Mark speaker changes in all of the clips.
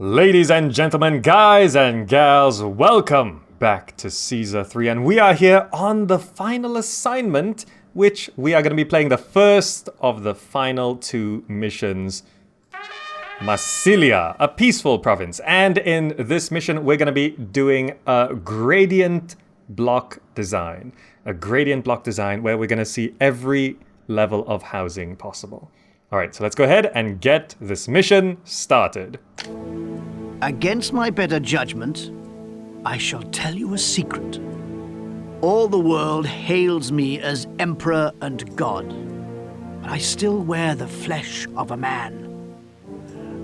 Speaker 1: Ladies and gentlemen, guys and gals, welcome back to Caesar 3, and we are here on the final assignment, which we are going to be playing the first of the final two missions, Massilia, a peaceful province. And in this mission, we're going to be doing a gradient block design. A gradient block design where we're going to see every level of housing possible. All right, so let's go ahead and get this mission started.
Speaker 2: Against my better judgment, I shall tell you a secret. All the world hails me as emperor and god, but I still wear the flesh of a man.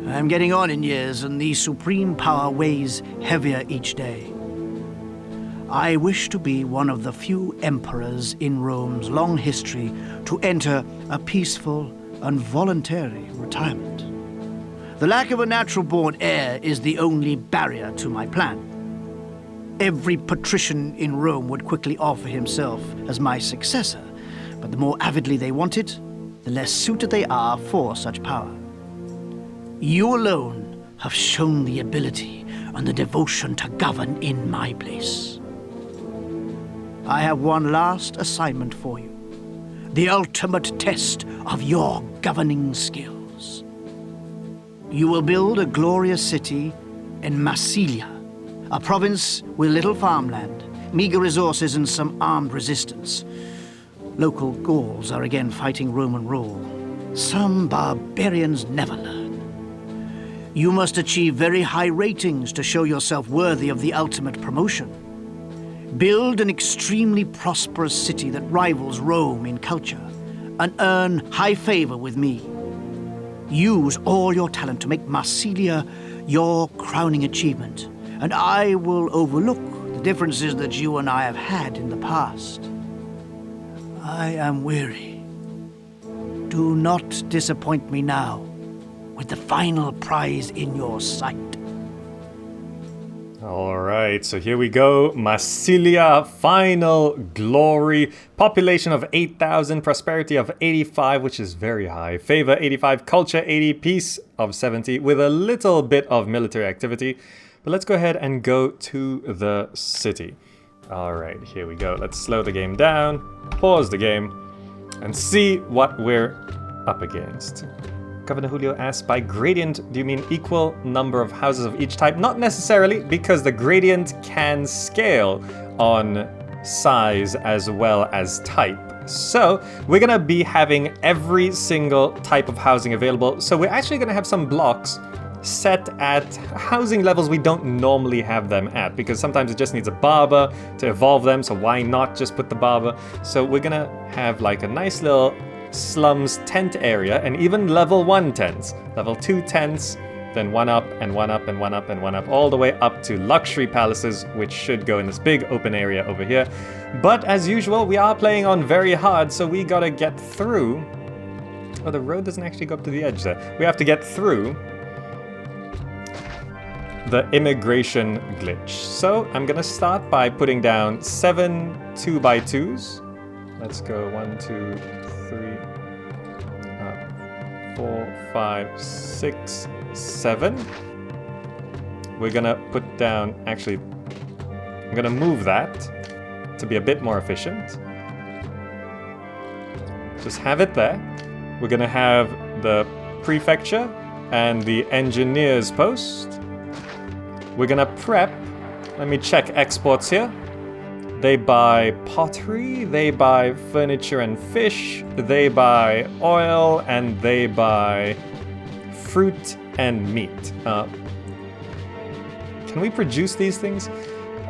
Speaker 2: I'm getting on in years, and the supreme power weighs heavier each day. I wish to be one of the few emperors in Rome's long history to enter a peaceful and voluntary retirement. The lack of a natural-born heir is the only barrier to my plan. Every patrician in Rome would quickly offer himself as my successor, but the more avidly they want it, the less suited they are for such power. You alone have shown the ability and the devotion to govern in my place. I have one last assignment for you, the ultimate test of your governing skills. You will build a glorious city in Massilia, a province with little farmland, meager resources, and some armed resistance. Local Gauls are again fighting Roman rule. Some barbarians never learn. You must achieve very high ratings to show yourself worthy of the ultimate promotion. Build an extremely prosperous city that rivals Rome in culture, and earn high favor with me. Use all your talent to make Massilia your crowning achievement, and I will overlook the differences that you and I have had in the past. I am weary. Do not disappoint me now with the final prize in your sight.
Speaker 1: All right, so here we go. Massilia, final glory. Population of 8,000, prosperity of 85, which is very high. Favor 85, culture 80, peace of 70, with a little bit of military activity. But let's go ahead and go to the city. All right, here we go. Let's slow the game down, pause the game, and see what we're up against. Governor Julio asks, by gradient, do you mean equal number of houses of each type? Not necessarily, because the gradient can scale on size as well as type. So we're going to be having every single type of housing available. So we're actually going to have some blocks set at housing levels we don't normally have them at, because sometimes it just needs a barber to evolve them. So why not just put the barber? So we're going to have like a nice little slums tent area, and even level 1 tents, level 2 tents, then one up and one up and one up and one up, all the way up to luxury palaces, which should go in this big open area over here. But as usual, we are playing on very hard, so we gotta get through. Oh, the road doesn't actually go up to the edge there. We have to get through the immigration glitch. So I'm gonna start by putting down 7 2x2s. Let's go 1, 2, 3, 4, 5, 6, 7. We're gonna put down, actually, I'm gonna move that to be a bit more efficient. Just have it there. We're gonna have the prefecture and the engineer's post. We're gonna prep. Let me check exports here. They buy pottery, they buy furniture and fish, they buy oil, and they buy fruit and meat. Can we produce these things?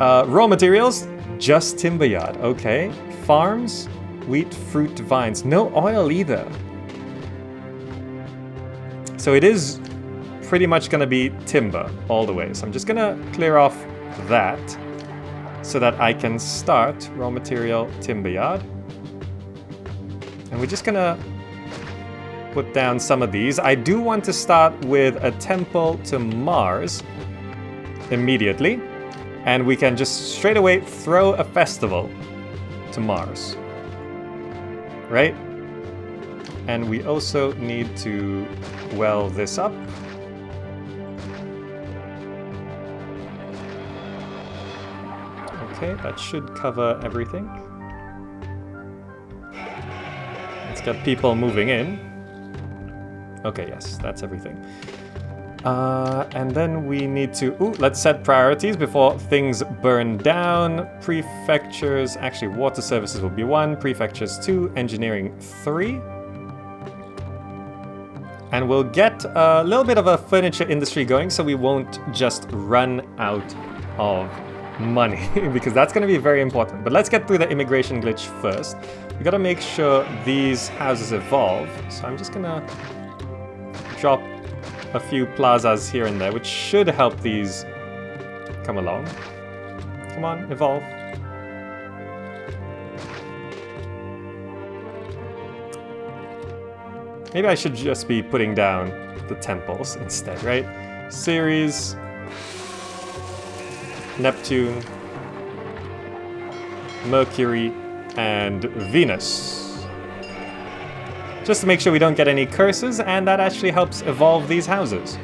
Speaker 1: Raw materials, just timber yard, okay. Farms, wheat, fruit, vines, no oil either. So it is pretty much gonna be timber all the way. So I'm just gonna clear off that, so that I can start raw material timber yard. And we're just gonna put down some of these. I do want to start with a temple to Mars immediately. And we can just straight away throw a festival to Mars. Right? And we also need to well this up. Okay, that should cover everything. Let's get people moving in. Okay, yes, that's everything. And then we need to... Ooh, let's set priorities before things burn down. Prefectures... Actually, water services will be 1. Prefectures 2. Engineering 3. And we'll get a little bit of a furniture industry going so we won't just run out of money. Because that's going to be very important. But let's get through the immigration glitch first. We got to make sure these houses evolve. So I'm just going to drop a few plazas here and there, which should help these come along. Come on, evolve. Maybe I should just be putting down the temples instead, right? Ceres, Neptune, Mercury, and Venus. Just to make sure we don't get any curses, and that actually helps evolve these houses.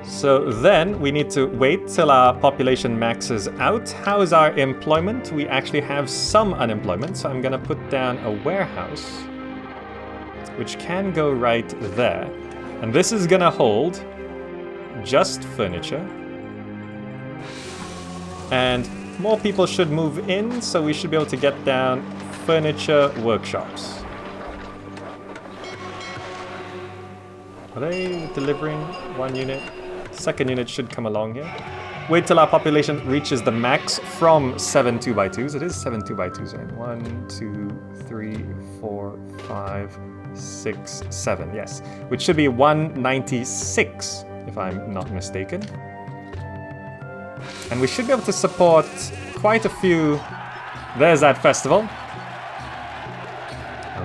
Speaker 1: So then we need to wait till our population maxes out. How is our employment? We actually have some unemployment, so I'm gonna put down a warehouse, which can go right there. And this is gonna hold just furniture. And more people should move in, so we should be able to get down furniture workshops. Are they delivering 1 unit? Second unit should come along here. Wait till our population reaches the max from 7 2x2s. It is 7 2x2s, right? 1, 2, 3, 4, 5, 6, 7. Yes. Which should be 196, if I'm not mistaken. And we should be able to support quite a few. There's that festival.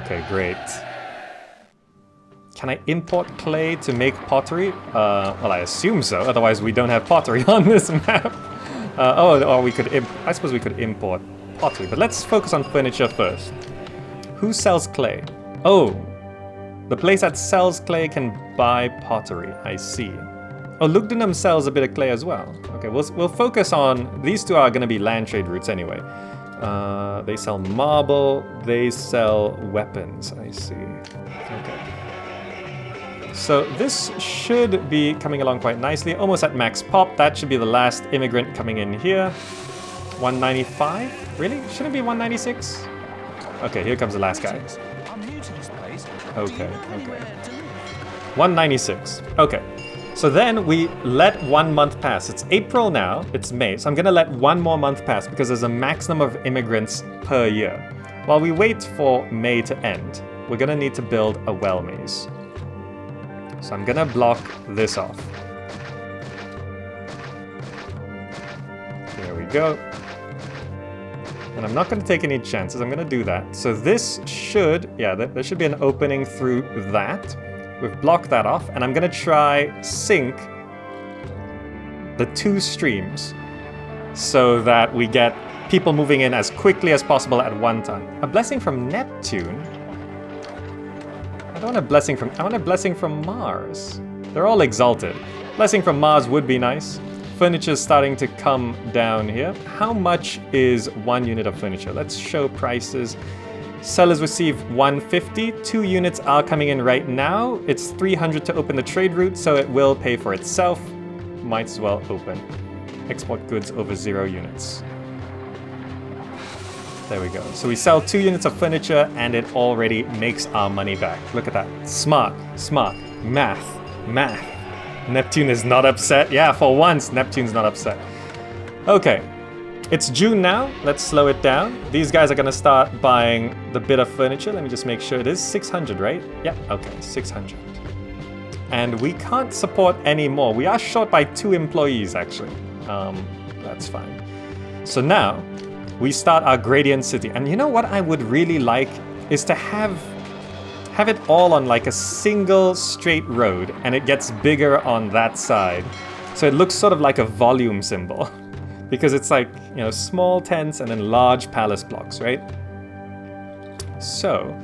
Speaker 1: Okay, great. Can I import clay to make pottery? Well, I assume so. Otherwise, we don't have pottery on this map. Or we could... I suppose we could import pottery. But let's focus on furniture first. Who sells clay? Oh, the place that sells clay can buy pottery. I see. Oh, Lugdunum sells a bit of clay as well. Okay, we'll focus on... These two are going to be land trade routes anyway. They sell marble. They sell weapons. I see. Okay. So this should be coming along quite nicely. Almost at max pop. That should be the last immigrant coming in here. 195? Really? Shouldn't it be 196? Okay, here comes the last guy. Okay. 196. Okay. So then we let 1 month pass. It's April now. It's May. So I'm going to let 1 more month pass because there's a maximum of immigrants per year. While we wait for May to end, we're going to need to build a well maze. So I'm gonna block this off. There we go. And I'm not gonna take any chances, I'm gonna do that. So this should, yeah, there should be an opening through that. We've blocked that off, and I'm gonna try sync the 2 streams so that we get people moving in as quickly as possible at one time. A blessing from Neptune? I don't want a blessing from... I want a blessing from Mars. They're all exalted. Blessing from Mars would be nice. Furniture's starting to come down here. How much is 1 unit of furniture? Let's show prices. Sellers receive 150. 2 units are coming in right now. It's 300 to open the trade route, so it will pay for itself. Might as well open. Export goods over 0 units. There we go. So we sell 2 units of furniture and it already makes our money back. Look at that. Smart. Math. Neptune is not upset. Yeah, for once, Neptune's not upset. Okay. It's June now. Let's slow it down. These guys are going to start buying the bit of furniture. Let me just make sure it is 600, right? Yeah, okay, 600. And we can't support any more. We are short by 2 employees, actually. That's fine. So now... we start our gradient city. And you know what I would really like is to have it all on like a single straight road, and it gets bigger on that side. So it looks sort of like a volume symbol because it's like, you know, small tents and then large palace blocks, right? So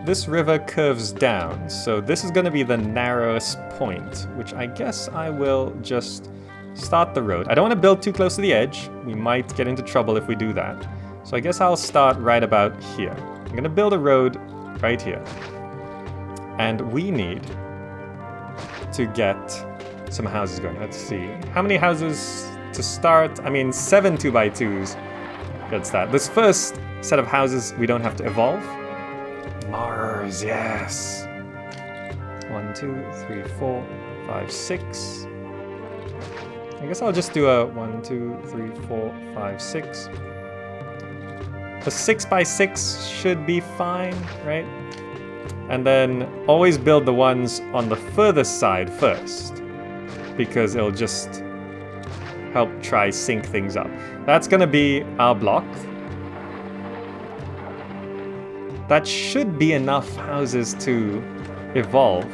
Speaker 1: this river curves down. So this is going to be the narrowest point, which I guess I will just start the road. I don't want to build too close to the edge. We might get into trouble if we do that. So I guess I'll start right about here. I'm going to build a road right here. And we need to get some houses going. Let's see. How many houses to start? I mean, 7 2x2s. Gets that. This first set of houses we don't have to evolve. Mars, yes. 1, 2, 3, 4, 5, 6. I guess I'll just do a 1, 2, 3, 4, 5, 6. The 6x6 should be fine, right? And then always build the ones on the furthest side first, because it'll just help try sync things up. That's gonna be our block. That should be enough houses to evolve,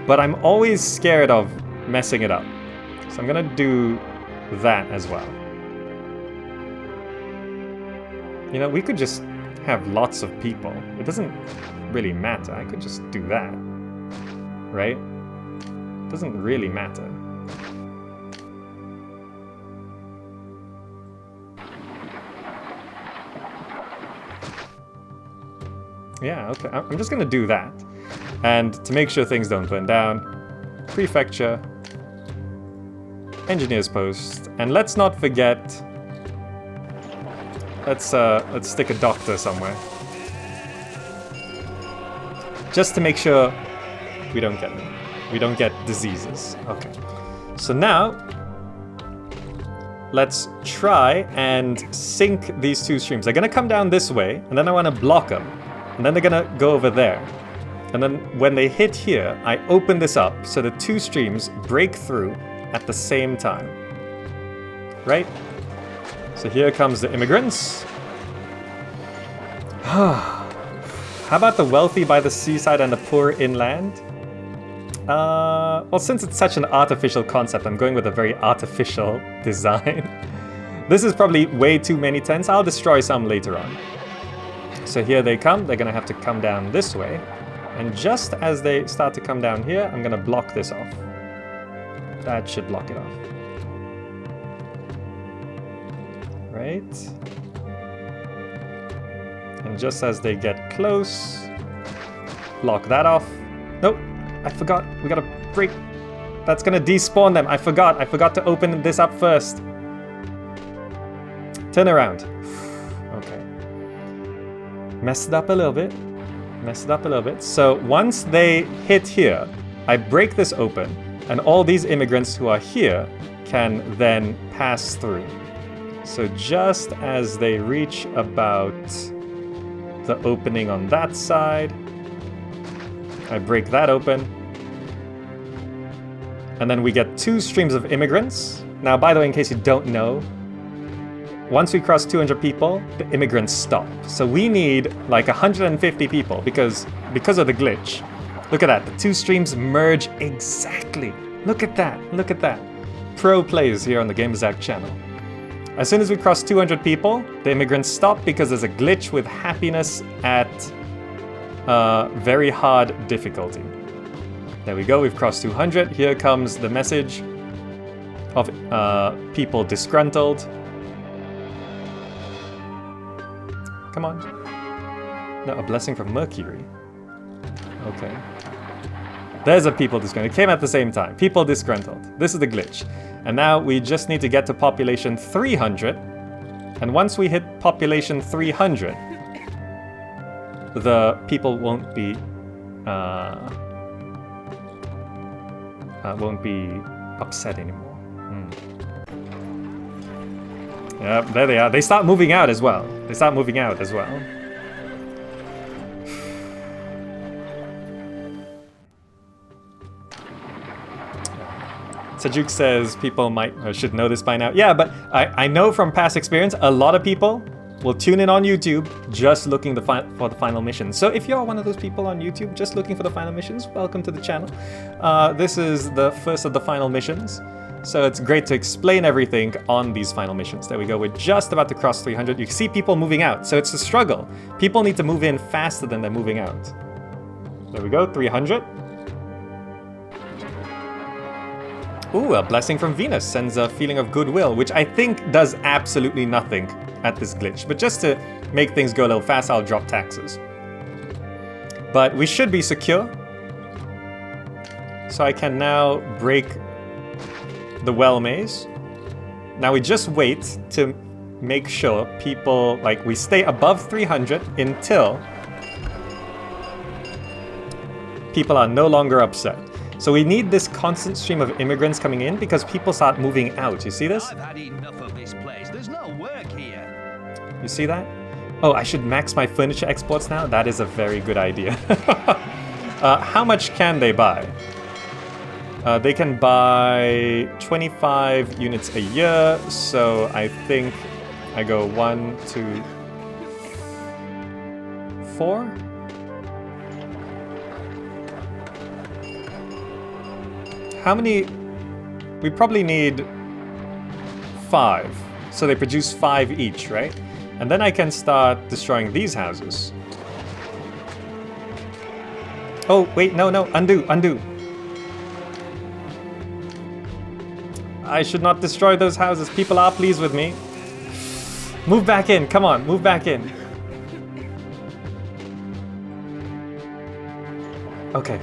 Speaker 1: but I'm always scared of messing it up. So I'm gonna do that as well. You know, we could just have lots of people. It doesn't really matter. I could just do that, right? It doesn't really matter. Yeah, okay. I'm just gonna do that. And to make sure things don't burn down, prefecture, engineer's post, and let's not forget, let's stick a doctor somewhere. Just to make sure we don't get diseases. Okay. So now let's try and sync these two streams. They're gonna come down this way, and then I wanna block them. And then they're gonna go over there. And then when they hit here, I open this up so the two streams break through at the same time. Right? So here comes the immigrants. How about the wealthy by the seaside and the poor inland? Well, since it's such an artificial concept, I'm going with a very artificial design. This is probably way too many tents. I'll destroy some later on. So here they come. They're gonna have to come down this way. And just as they start to come down here, I'm gonna block this off. That should block it off. Right? And just as they get close, block that off. Nope, I forgot. We gotta break. That's gonna despawn them. I forgot to open this up first. Turn around. Okay. Messed it up a little bit. So once they hit here, I break this open, and all these immigrants who are here can then pass through. So just as they reach about the opening on that side, I break that open. And then we get two streams of immigrants. Now, by the way, in case you don't know, once we cross 200 people, the immigrants stop. So we need like 150 people because of the glitch. Look at that, the two streams merge exactly. Look at that. Pro plays here on the GameZack channel. As soon as we cross 200 people, the immigrants stop because there's a glitch with happiness at very hard difficulty. There we go, we've crossed 200. Here comes the message of people disgruntled. Come on. No, a blessing from Mercury. Okay. There's a people disgruntled. It came at the same time. People disgruntled. This is the glitch. And now we just need to get to population 300. And once we hit population 300, the people won't be upset anymore. Yeah, there they are. They start moving out as well. Sajuk says people should know this by now. Yeah, but I know from past experience, a lot of people will tune in on YouTube just looking for the final missions. So if you're one of those people on YouTube just looking for the final missions, welcome to the channel. This is the first of the final missions. So it's great to explain everything on these final missions. There we go, we're just about to cross 300. You can see people moving out, so it's a struggle. People need to move in faster than they're moving out. There we go, 300. Ooh, a blessing from Venus sends a feeling of goodwill, which I think does absolutely nothing at this glitch. But just to make things go a little fast, I'll drop taxes. But we should be secure. So I can now break the well maze. Now we just wait to make sure people, like, we stay above 300 until people are no longer upset. So we need this constant stream of immigrants coming in because people start moving out. You see this?
Speaker 3: I've had enough of this place. There's no work here.
Speaker 1: You see that? Oh, I should max my furniture exports now? That is a very good idea. How much can they buy? They can buy 25 units a year, so I think I go 1, 2, 4. How many? We probably need 5. So they produce 5 each, right? And then I can start destroying these houses. Oh, wait, no, undo. I should not destroy those houses. People are pleased with me. Move back in, come on, move back in. Okay.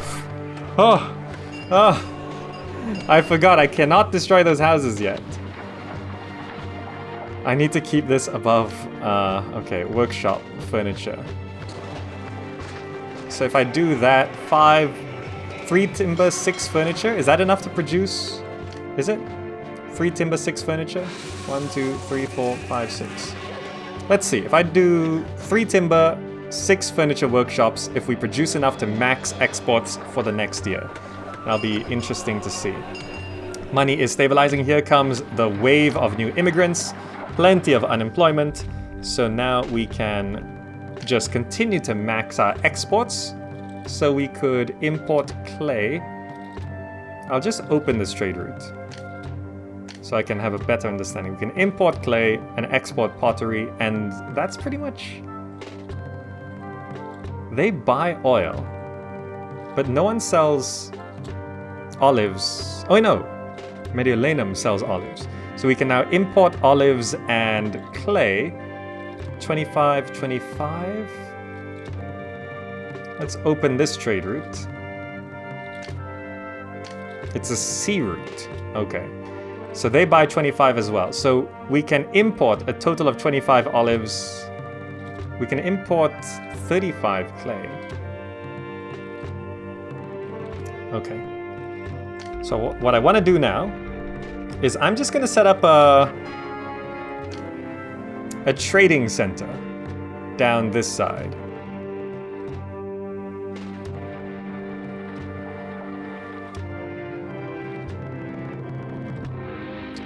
Speaker 1: Oh. I forgot, I cannot destroy those houses yet. I need to keep this above, okay, workshop, furniture. So if I do that, 3 timber, 6 furniture, is that enough to produce? Is it? 3 timber, 6 furniture? 1, 2, 3, 4, 5, 6. Let's see, if I do 3 timber, 6 furniture workshops, if we produce enough to max exports for the next year. That'll be interesting to see. Money is stabilizing. Here comes the wave of new immigrants. Plenty of unemployment. So now we can just continue to max our exports. So we could import clay. I'll just open this trade route so I can have a better understanding. We can import clay and export pottery, and that's pretty much... They buy oil, but no one sells olives. Oh no, Mediolanum sells olives. So we can now import olives and clay. 25, 25. Let's open this trade route. It's a sea route. Okay. So they buy 25 as well. So we can import a total of 25 olives. We can import 35 clay. Okay. So what I want to do now is I'm just going to set up a trading center down this side.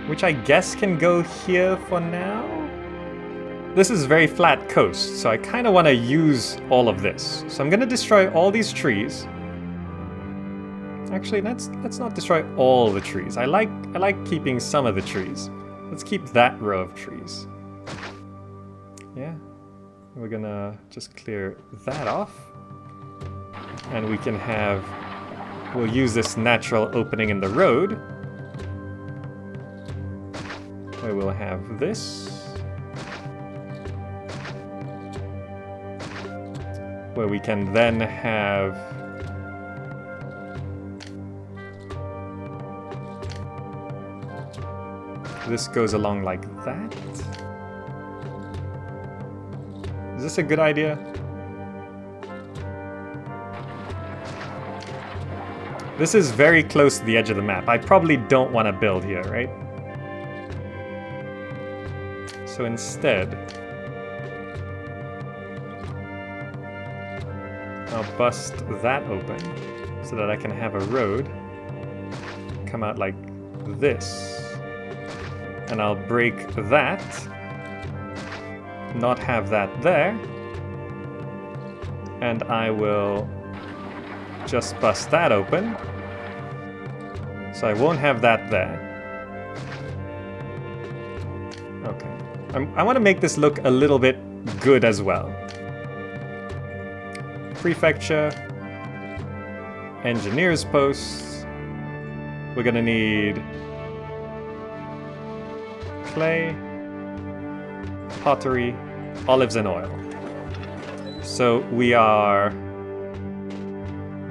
Speaker 1: Which I guess can go here for now. This is very flat coast, so I kind of want to use all of this. So I'm going to destroy all these trees. Actually, let's not destroy all the trees. I like keeping some of the trees. Let's keep that row of trees. Yeah. We're gonna just clear that off. And we can have... We'll use this natural opening in the road. Where we'll have this. Where we can then have... This goes along like that. Is this a good idea? This is very close to the edge of the map. I probably don't want to build here, right? So instead, I'll bust that open so that I can have a road come out like this. And I'll break that, not have that there, and I will just bust that open, so I won't have that there. Okay, I want to make this look a little bit good as well. Prefecture, engineer's posts, We're gonna need clay, pottery, olives and oil. So we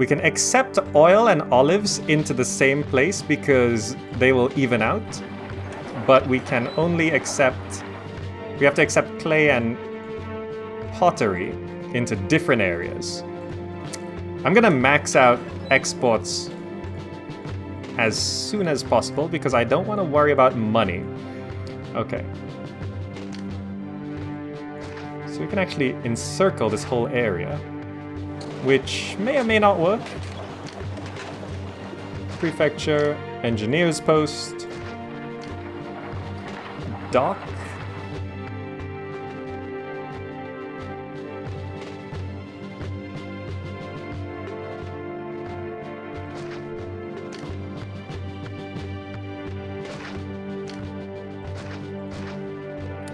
Speaker 1: can accept oil and olives into the same place because they will even out, but we can only accept, we have to accept clay and pottery into different areas. I'm gonna max out exports as soon as possible because I don't want to worry about money. Okay. So we can actually encircle this whole area, which may or may not work. Prefecture, engineer's post, dock.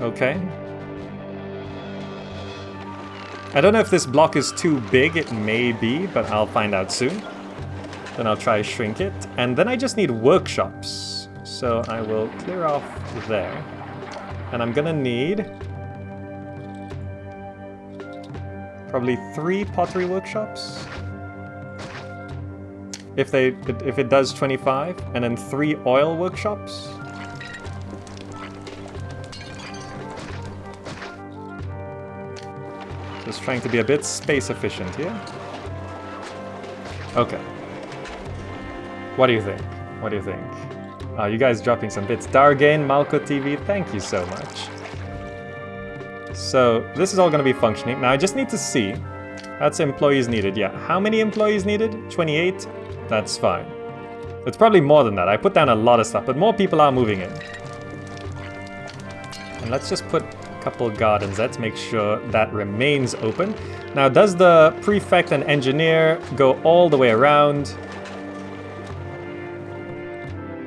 Speaker 1: Okay. I don't know if this block is too big, it may be, but I'll find out soon. Then I'll try shrink it. And then I just need workshops. So I will clear off there. And I'm gonna need probably 3 pottery workshops. If it does 25, and then 3 oil workshops. Just trying to be a bit space efficient here. Okay. What do you think? What do you think? You guys dropping some bits. Dargain, Malco TV, thank you so much. So this is all going to be functioning. Now I just need to see. That's employees needed. Yeah. How many employees needed? 28? That's fine. It's probably more than that. I put down a lot of stuff, but more people are moving in. And let's just put couple gardens. Let's make sure that remains open. Now, does the prefect and engineer go all the way around?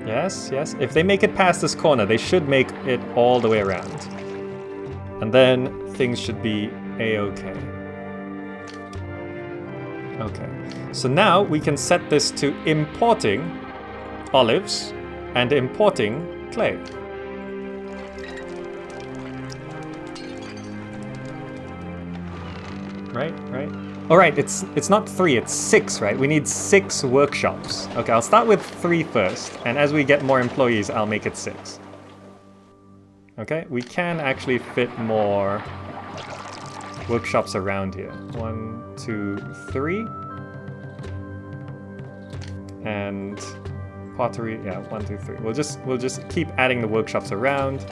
Speaker 1: Yes, yes. If they make it past this corner, they should make it all the way around. And then things should be a-okay. Okay. So now we can set this to importing olives and importing clay. Right. All right, it's not 3, it's 6, right? We need 6 workshops. Okay, I'll start with 3 first, and as we get more employees, I'll make it 6. Okay, we can actually fit more workshops around here. 1, 2, 3. And pottery, yeah, 1, 2, 3. We'll just keep adding the workshops around.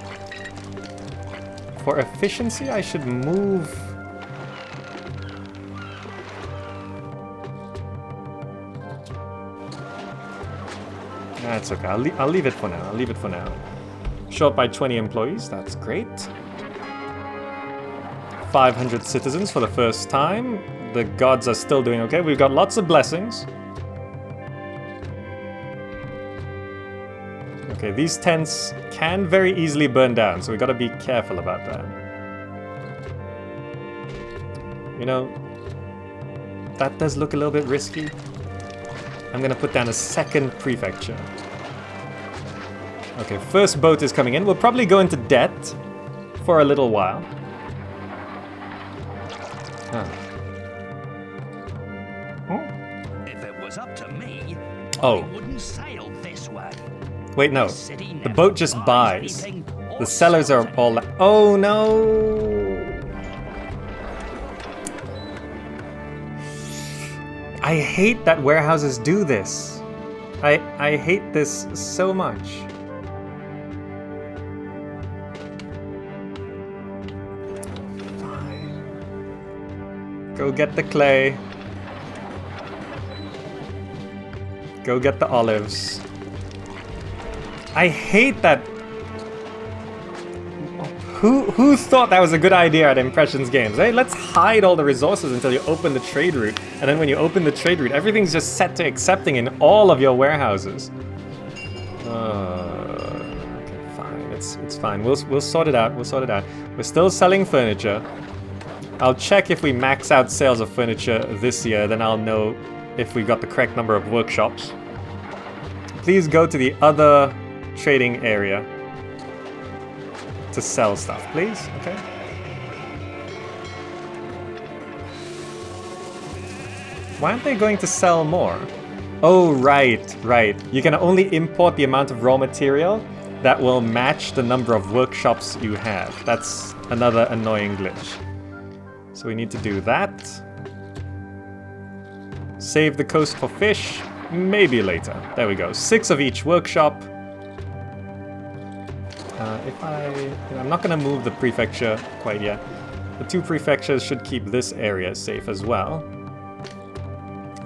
Speaker 1: For efficiency, I should move. That's okay. I'll leave it for now. I'll leave it for now. Short by 20 employees. That's great. 500 citizens for the first time. The gods are still doing okay. We've got lots of blessings. Okay, these tents can very easily burn down, so we got to be careful about that. You know, that does look a little bit risky. I'm gonna put down a second prefecture. Okay, first boat is coming in. We'll probably go into debt for a little while. Huh.
Speaker 3: If it was up to me,
Speaker 1: Oh.
Speaker 3: I wouldn't sail this way.
Speaker 1: Wait, no. The boat just buys. The sellers are all like, oh no! I hate that warehouses do this. I hate this so much. Fine. Go get the clay. Go get the olives. I hate that. Who thought that was a good idea at Impressions Games? Hey, let's hide all the resources until you open the trade route. And then when you open the trade route, everything's just set to accepting in all of your warehouses. Okay, fine. It's fine. We'll sort it out. We'll sort it out. We're still selling furniture. I'll check if we max out sales of furniture this year. Then I'll know if we've got the correct number of workshops. please go to the other trading area to sell stuff, please. Okay. Why aren't they going to sell more? Oh, right, right. You can only import the amount of raw material that will match the number of workshops you have. That's another annoying glitch. So we need to do that. Save the coast for fish. Maybe later. There we go. 6 of each workshop. I'm not going to move the prefecture quite yet. The 2 prefectures should keep this area safe as well.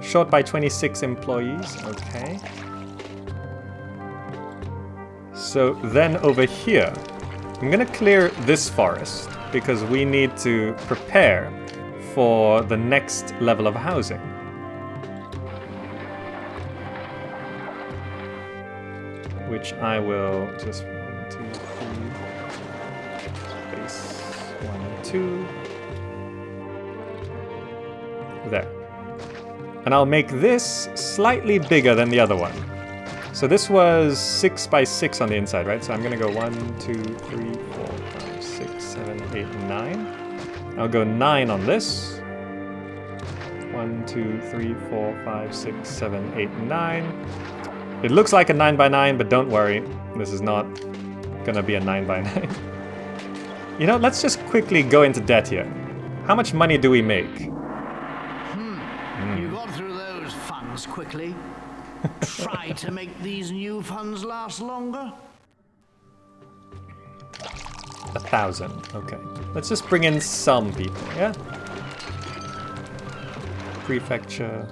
Speaker 1: Short by 26 employees. Okay. So then over here, I'm going to clear this forest because we need to prepare for the next level of housing. Which I will just 1, 2, 3. Base 1, 2. There. And I'll make this slightly bigger than the other one. So this was 6 by 6 on the inside, right? So I'm gonna go 1, 2, 3, 4, 5, 6, 7, 8, 9. I'll go 9 on this. 1, 2, 3, 4, 5, 6, 7, 8, 9. It looks like a 9 by 9, but don't worry. This is not gonna be a 9 by 9. You know, let's just quickly go into debt here. How much money do we make?
Speaker 2: You got through those funds quickly. Try to make these new funds last longer.
Speaker 1: 1,000. Okay. Let's just bring in some people, yeah? Prefecture.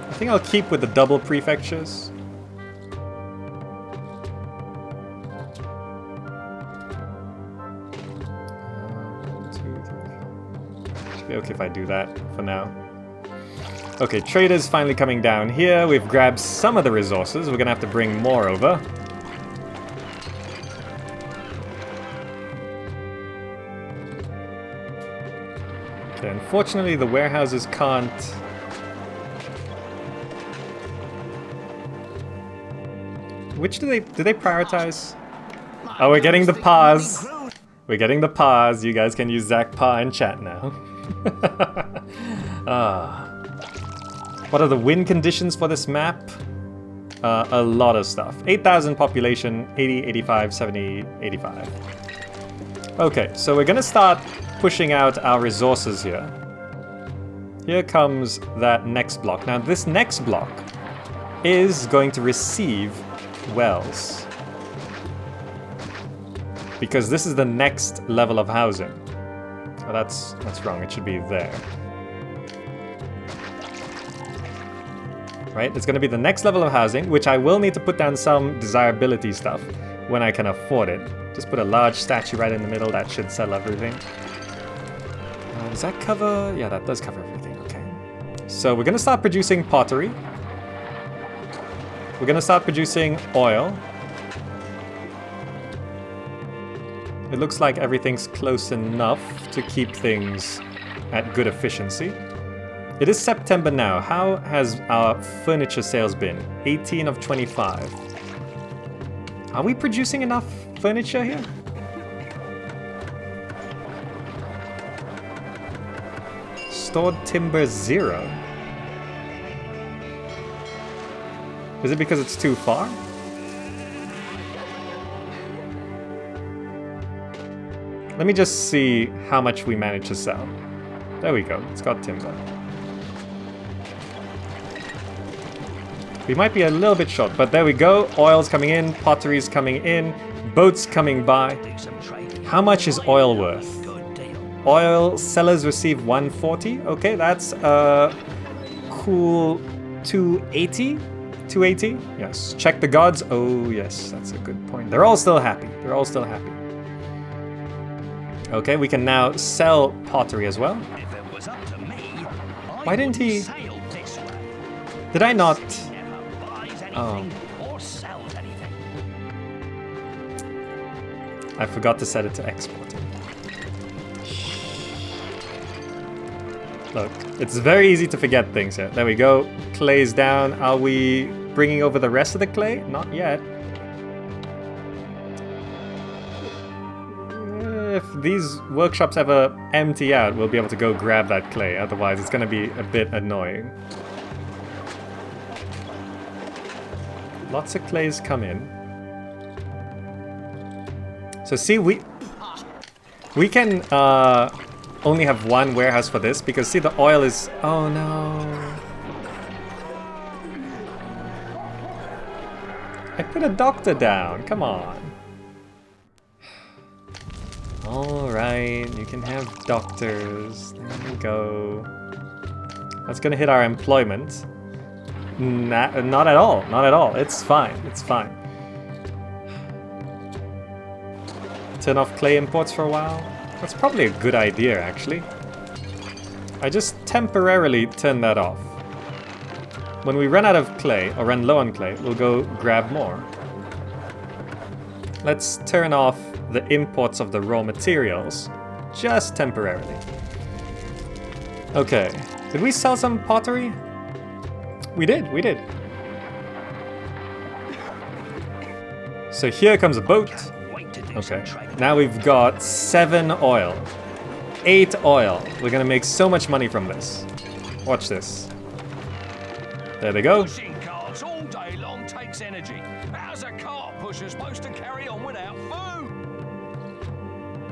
Speaker 1: I think I'll keep with the double prefectures. Should be okay if I do that for now. Okay, traders finally coming down here. We've grabbed some of the resources. We're gonna have to bring more over. Okay, unfortunately the warehouses can't... Which do they prioritize? Oh, we're getting the pause. We're getting the pause. You guys can use Zach Pa in chat now. What are the win conditions for this map? A lot of stuff. 8,000 population, 80, 85, 70, 85. Okay, so we're gonna start pushing out our resources here. Here comes that next block. Now this next block is going to receive wells. Because this is the next level of housing. Oh, that's wrong. It should be there. Right? It's going to be the next level of housing, which I will need to put down some desirability stuff when I can afford it. Just put a large statue right in the middle. That should sell everything. Does that cover? Yeah, that does cover everything. Okay. So we're going to start producing pottery. We're going to start producing oil. It looks like everything's close enough to keep things at good efficiency. It is September now. How has our furniture sales been? 18 of 25. Are we producing enough furniture here? Stored timber 0. Is it because it's too far? Let me just see how much we managed to sell. There we go, it's got timber. We might be a little bit short, but there we go. Oil's coming in, pottery's coming in, boats coming by. How much is oil worth? Oil sellers receive 140. Okay, that's a cool 280. 280? Yes. Check the gods. Oh, yes, that's a good point. They're all still happy. They're all still happy. Okay, we can now sell pottery as well. Why didn't he... Did I not... Oh. I forgot to set it to exporting. Look, it's very easy to forget things here. There we go. Clay's down. Are we bringing over the rest of the clay? Not yet. If these workshops ever empty out, we'll be able to go grab that clay. Otherwise, it's going to be a bit annoying. Lots of clays come in. So see, we can only have one warehouse for this because see the oil is... Oh no. I put a doctor down, come on. Alright, you can have doctors. There we go. That's gonna hit our employment. Not at all, not at all. It's fine, it's fine. Turn off clay imports for a while. That's probably a good idea, actually. I just temporarily turn that off. When we run out of clay, or run low on clay, we'll go grab more. Let's turn off the imports of the raw materials, just temporarily. Okay, did we sell some pottery? We did, we did. So here comes a boat. Okay, now we've got 7 oil, 8 oil. We're gonna make so much money from this. Watch this. There they go.
Speaker 3: Pushing carts all day long takes energy. How's a cart pusher supposed to carry on without food?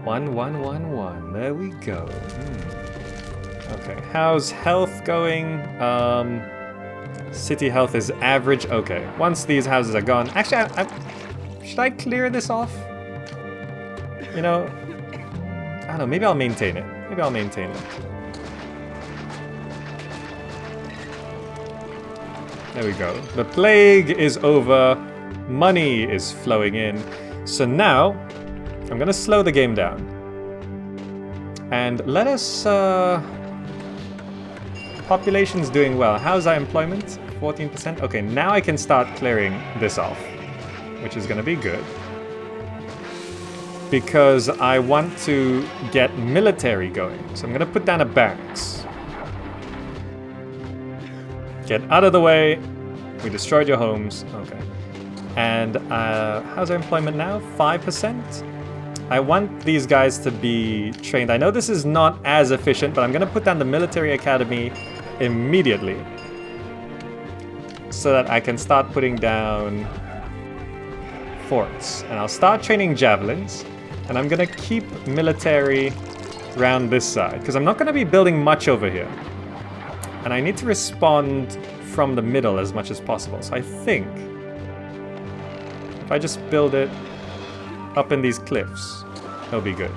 Speaker 1: 1, 1, 1, 1. There we go. Okay, how's health going? City health is average. Okay, once these houses are gone. Actually, should I clear this off? You know, I don't know, maybe I'll maintain it. Maybe I'll maintain it. There we go. The plague is over. Money is flowing in. So now, I'm gonna slow the game down. And let us... population's doing well. How's our employment? 14%? Okay, now I can start clearing this off. Which is gonna be good. Because I want to get military going. So I'm gonna put down a barracks. Get out of the way. We destroyed your homes. Okay. And how's our employment now? 5%? I want these guys to be trained. I know this is not as efficient, but I'm gonna put down the military academy immediately. So that I can start putting down forts. And I'll start training javelins. And I'm gonna keep military around this side. Because I'm not gonna be building much over here. And I need to respond from the middle as much as possible. So I think if I just build it up in these cliffs, it'll be good.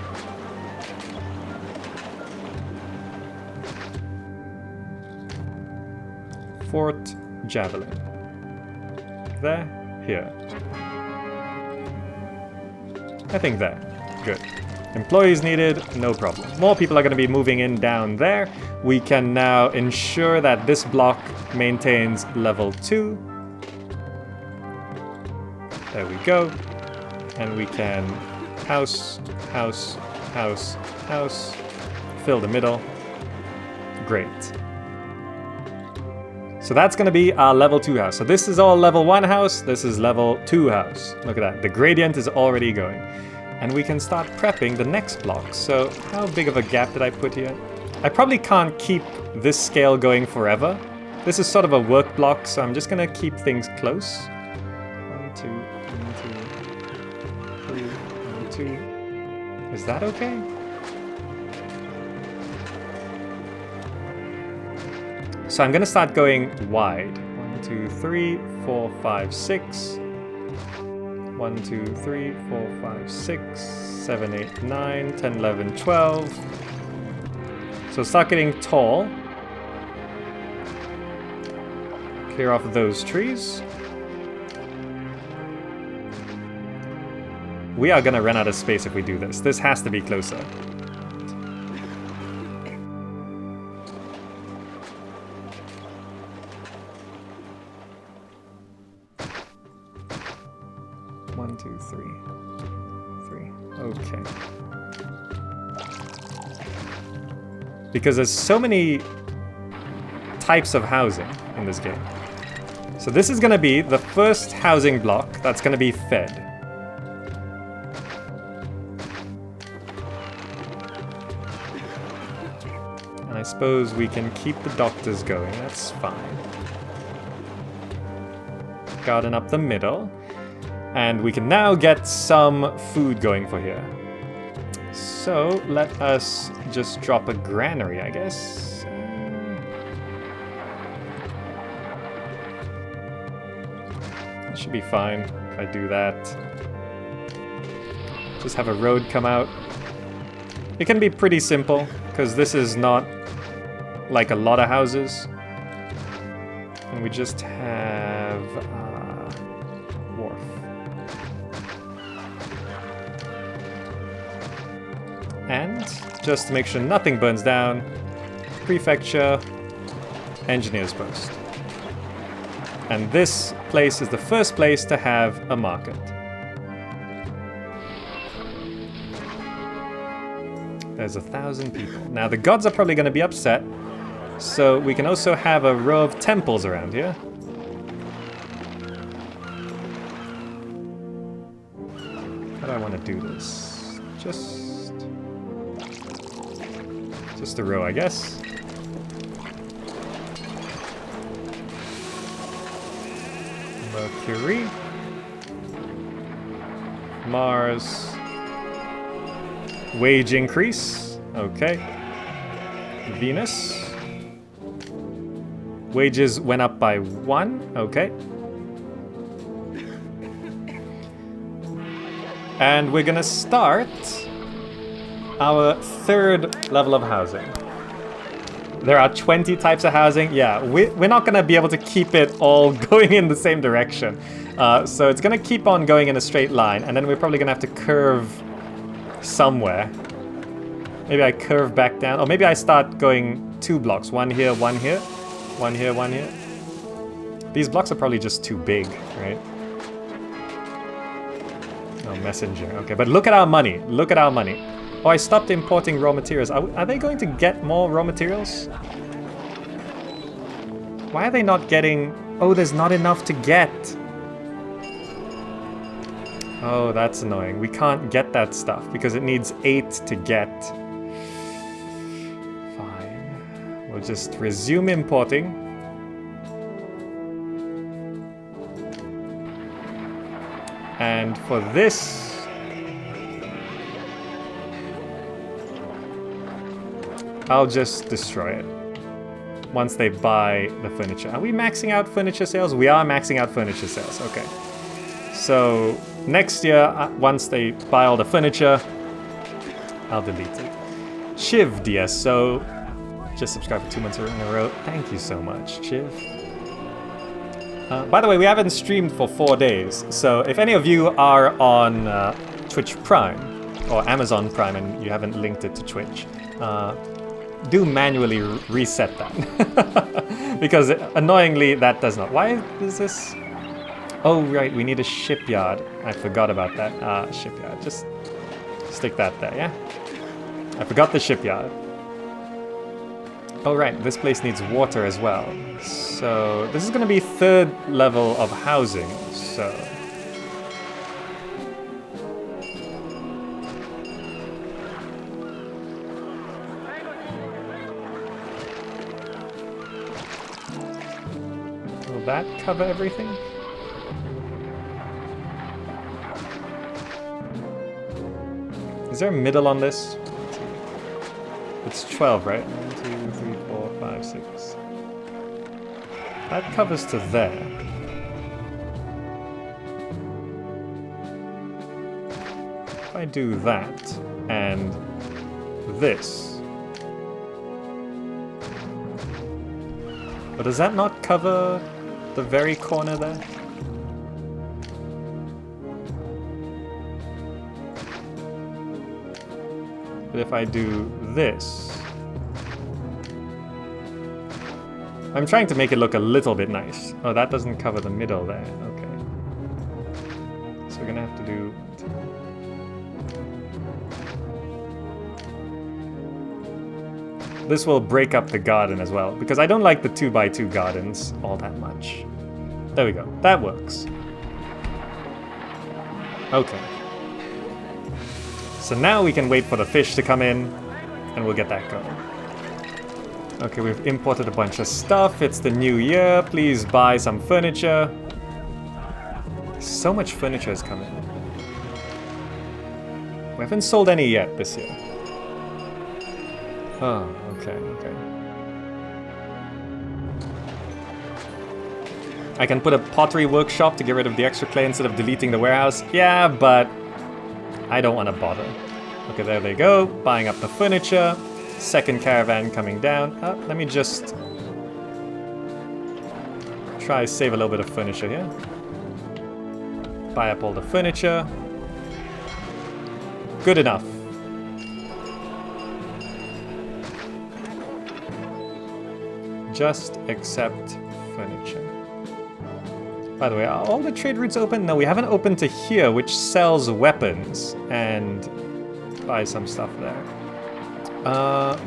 Speaker 1: Fort Javelin. There, here. I think there. Good. Employees needed, no problem. More people are going to be moving in down there. We can now ensure that this block maintains level 2. There we go. And we can house, house, house, house. Fill the middle. Great. So that's going to be our level 2 house. So this is all level 1 house. This is level 2 house. Look at that. The gradient is already going. And we can start prepping the next block. So how big of a gap did I put here? I probably can't keep this scale going forever. This is sort of a work block, so I'm just gonna keep things close. 1, 2, 1, 2, 3, 1, 2. Is that okay? So I'm gonna start going wide. 1, 2, 3, 4, 5, 6. 1, 2, 3, 4, 5, 6, 7, 8, 9, 10, 11, 12. So start getting tall. Clear off those trees. We are gonna run out of space if we do this. This has to be closer. because there's so many types of housing in this game. So this is going to be the first housing block that's going to be fed. And I suppose we can keep the doctors going, that's fine. Garden up the middle. And we can now get some food going for here. So let us just drop a granary, I guess. It should be fine if I do that. Just have a road come out. It can be pretty simple, because this is not like a lot of houses. And we just have wharf. And just to make sure nothing burns down, prefecture, engineer's post. And this place is the first place to have a market. There's 1,000 people. Now the gods are probably going to be upset, so we can also have a row of temples around here. How do I want to do this? Just a row, I guess. Mercury. Mars. Wage increase. Okay. Venus. Wages went up by 1. Okay. And we're gonna start our 3rd level of housing. There are 20 types of housing. Yeah, we're not gonna be able to keep it all going in the same direction. So it's gonna keep on going in a straight line, and then we're probably gonna have to curve somewhere. Maybe I curve back down, or maybe I start going 2 blocks. 1 here, 1 here, 1 here, 1 here. These blocks are probably just too big, right? Oh, messenger. Okay, but look at our money. Look at our money. Oh, I stopped importing raw materials. Are they going to get more raw materials? Why are they not getting... Oh, there's not enough to get. Oh, that's annoying. We can't get that stuff because it needs 8 to get. Fine. We'll just resume importing. And for this... I'll just destroy it once they buy the furniture. Are we maxing out furniture sales? We are maxing out furniture sales, okay. So next year, once they buy all the furniture, I'll delete it. Shiv DS, so just subscribe for 2 months in a row. Thank you so much, Shiv. By the way, we haven't streamed for 4 days, so if any of you are on Twitch Prime or Amazon Prime and you haven't linked it to Twitch, do manually reset that. Because annoyingly that does not. Why is this? Oh right, we need a shipyard. I forgot about that. Shipyard. Just stick that there, yeah? I forgot the shipyard. Oh right, this place needs water as well. So this is gonna be 3rd level of housing, so... Will that cover everything? Is there a middle on this? It's 12, right? 1, 2, 3, 4, 5, 6. That covers to there. If I do that, and this. But does that not cover the very corner there? But if I do this... I'm trying to make it look a little bit nice. Oh, that doesn't cover the middle there. Okay. So we're gonna have to do... This will break up the garden as well, because I don't like the 2x2 gardens all that much. There we go. That works. Okay. So now we can wait for the fish to come in, and we'll get that going. Okay, we've imported a bunch of stuff. It's the new year. Please buy some furniture. So much furniture has come in. We haven't sold any yet this year. Oh, okay, okay. I can put a pottery workshop to get rid of the extra clay instead of deleting the warehouse. Yeah, but I don't want to bother. Okay, there they go. Buying up the furniture. Second caravan coming down. Let me just try save a little bit of furniture here. Buy up all the furniture. Good enough. Just accept furniture. By the way, are all the trade routes open? No, we haven't opened to here, which sells weapons, and buy some stuff there.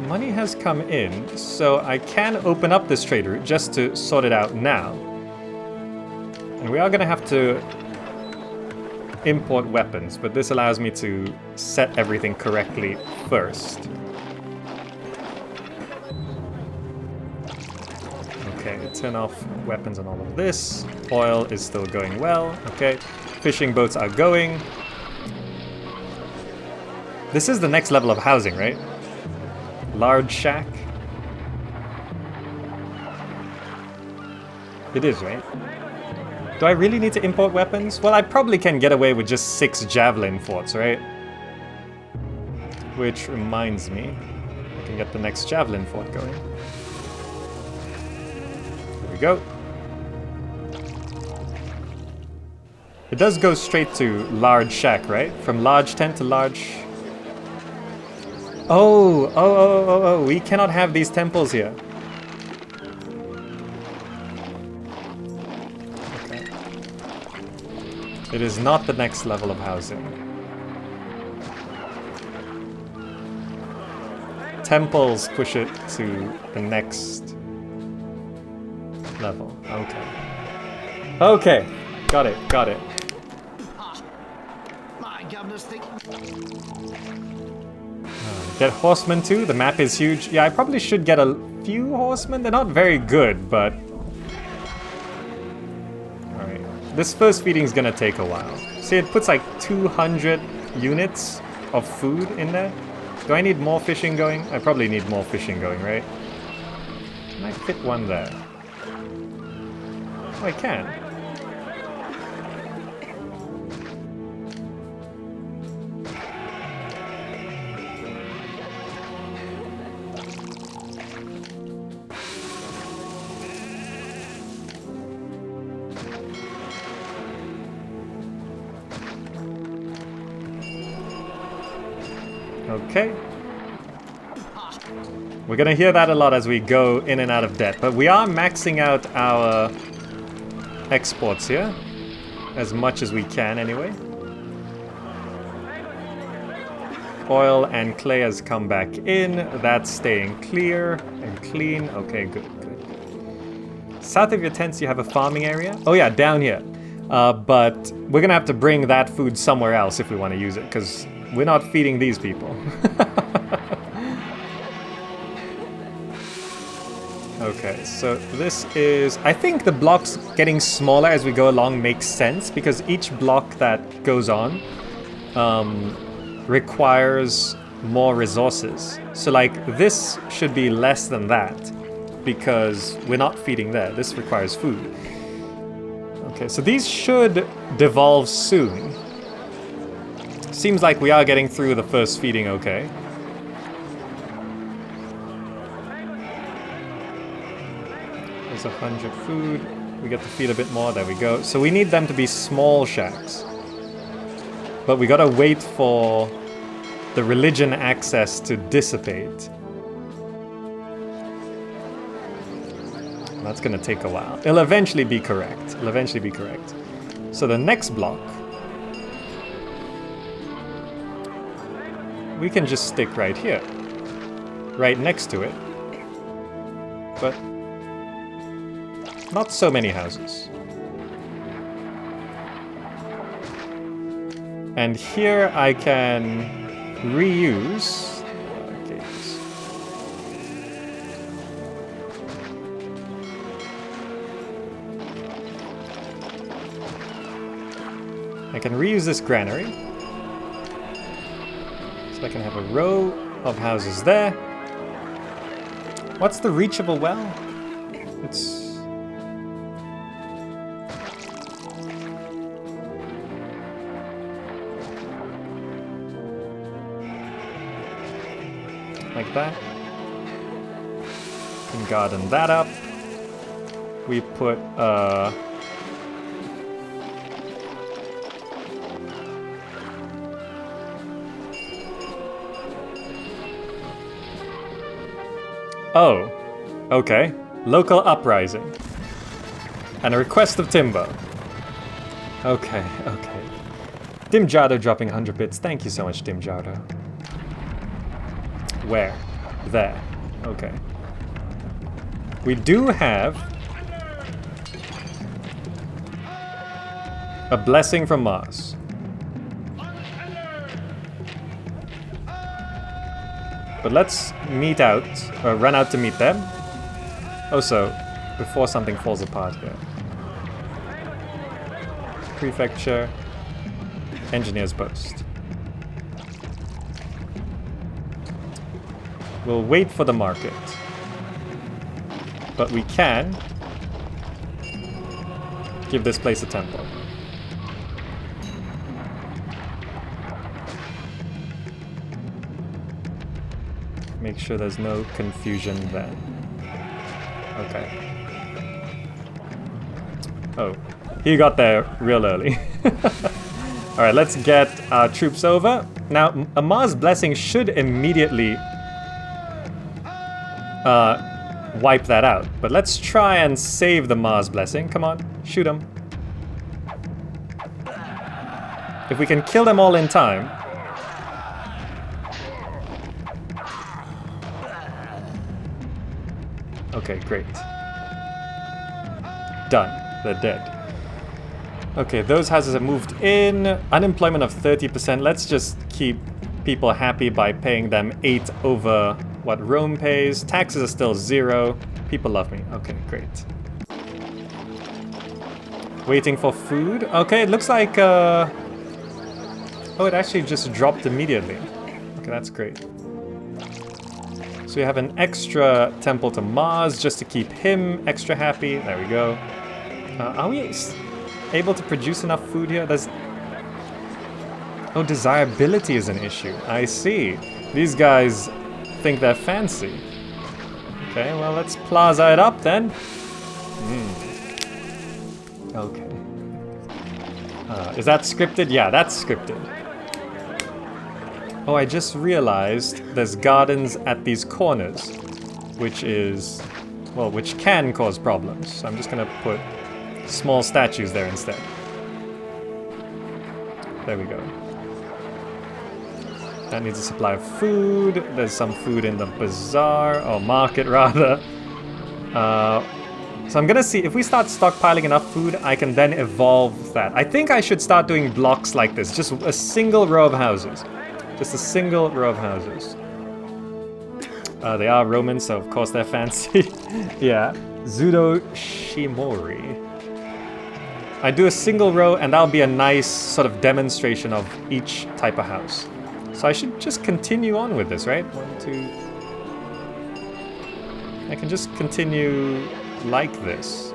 Speaker 1: Money has come in, so I can open up this trade route just to sort it out now. And we are going to have to import weapons, but this allows me to set everything correctly first. Okay, turn off weapons and all of this. Oil is still going well. Okay, fishing boats are going. This is the next level of housing, right? Large shack. It is, right? Do I really need to import weapons? Well, I probably can get away with just 6 javelin forts, right? Which reminds me, I can get the next javelin fort going. There we go. It does go straight to large shack, right? From large tent to large... Oh, we cannot have these temples here. Okay. It is not the next level of housing. Temples push it to the next level. Okay. Okay, got it, got it.
Speaker 2: My goodness,
Speaker 1: Get horsemen too? The map is huge. Yeah, I probably should get a few horsemen. They're not very good, but... Alright. This first feeding is gonna take a while. See, it puts like 200 units of food in there. Do I need more fishing going? I probably need more fishing going, right? Can I fit one there? Oh, I can. Okay. We're gonna hear that a lot as we go in and out of debt, but we are maxing out our exports here. As much as we can, anyway. Oil and clay has come back in. That's staying clear and clean. Okay, good, good. South of your tents, you have a farming area. Oh yeah, down here. But we're gonna have to bring that food somewhere else if we want to use it, because we're not feeding these people. Okay, so this is... I think the blocks getting smaller as we go along makes sense, because each block that goes on requires more resources. So like this should be less than that, because we're not feeding there. This requires food. Okay, so these should devolve soon. Seems like we are getting through the first feeding okay. There's 100 food. We get to feed a bit more. There we go. So we need them to be small shacks. But we gotta wait for the religion access to dissipate. That's gonna take a while. It'll eventually be correct. It'll eventually be correct. So the next block, we can just stick right here, right next to it, but not so many houses. And here I can reuse. Okay. I can reuse this granary. So I can have a row of houses there. What's the reachable well? It's... like that. Can garden that up. We put oh, okay. Local uprising. And a request of timber. Okay, okay. Dim Jardo dropping 100 bits. Thank you so much, Dim Jardo. Where? There. Okay. We do have a blessing from Mars. But let's meet out, or run out to meet them. Also, before something falls apart here. Prefecture, Engineer's Post. We'll wait for the market. But we can give this place a temple. Make sure there's no confusion there. Okay. Oh, he got there real early. Alright, let's get our troops over. Now, a Mars blessing should immediately wipe that out. But let's try and save the Mars blessing. Come on, shoot them. If we can kill them all in time. Okay, great. Done. They're dead. Okay, those houses have moved in. Unemployment of 30%. Let's just keep people happy by paying them 8 over what Rome pays. Taxes are still 0. People love me. Okay, great. Waiting for food. Okay, it looks like... oh, it actually just dropped immediately. Okay, that's great. So we have an extra temple to Mars just to keep him extra happy. There we go. Are we able to produce enough food here? There's... oh, desirability is an issue. I see. These guys think they're fancy. Okay, well, let's plaza it up then. Okay. Is that scripted? Yeah, that's scripted. Oh, I just realized there's gardens at these corners, which is, well, which can cause problems. So I'm just gonna put small statues there instead. There we go. That needs a supply of food. There's some food in the bazaar, or market rather. So I'm gonna see, if we start stockpiling enough food, I can then evolve that. I think I should start doing blocks like this, just a single row of houses. Just a single row of houses. They are Roman, so of course they're fancy. Yeah. Zudo Shimori. I do a single row, and that'll be a nice sort of demonstration of each type of house. So I should just continue on with this, right? 1, 2... I can just continue like this.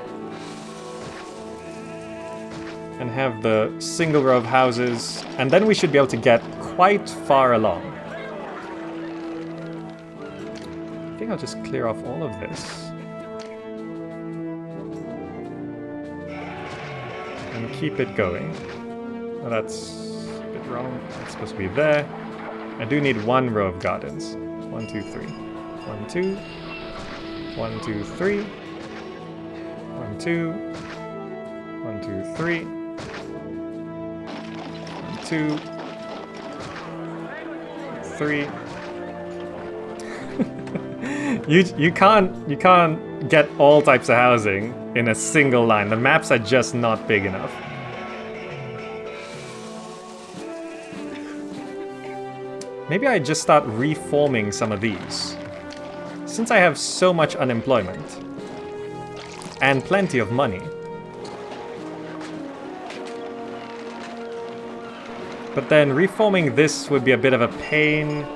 Speaker 1: And have the single row of houses, and then we should be able to get quite far along. I think I'll just clear off all of this. And keep it going. Oh, that's a bit wrong. It's supposed to be there. I do need 1 row of gardens. 1, 2, 3. 1, 2. 1, 2, 3. 1, 2. 1, 2, 3. 1, 2. 3. You can't get all types of housing in a single line. The maps are just not big enough. Maybe I just start reforming some of these. Since I have so much unemployment and plenty of money. But then reforming this would be a bit of a pain.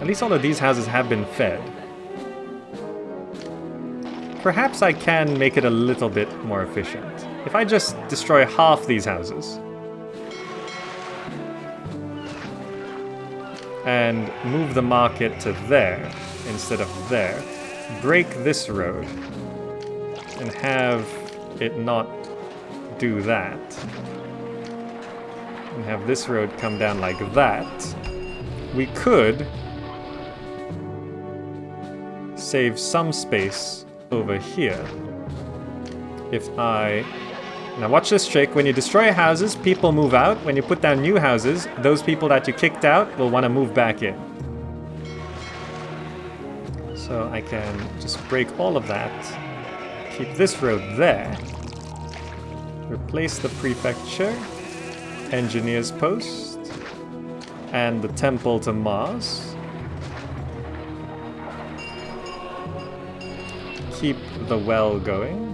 Speaker 1: At least all of these houses have been fed. Perhaps I can make it a little bit more efficient. If I just destroy half these houses. And move the market to there instead of there. Break this road. And have it not do that. And have this road come down like that. We could save some space over here. If I... Now watch this trick. When you destroy houses, people move out. When you put down new houses, those people that you kicked out will want to move back in. So I can just break all of that. Keep this road there. Replace the prefecture. Engineer's post. And the temple to Mars. Keep the well going.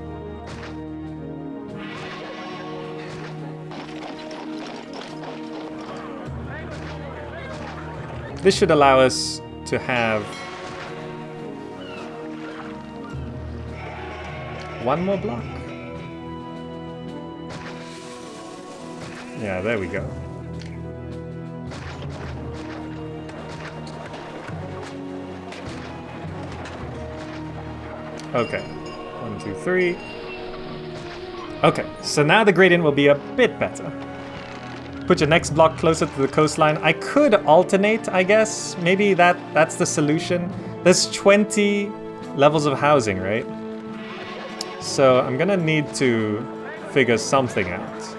Speaker 1: This should allow us to have one more block. Yeah, there we go. Okay, 1, 2, 3. Okay, so now the gradient will be a bit better. Put your next block closer to the coastline. I could alternate, I guess. Maybe that's the solution. There's 20 levels of housing, right? So I'm gonna need to figure something out.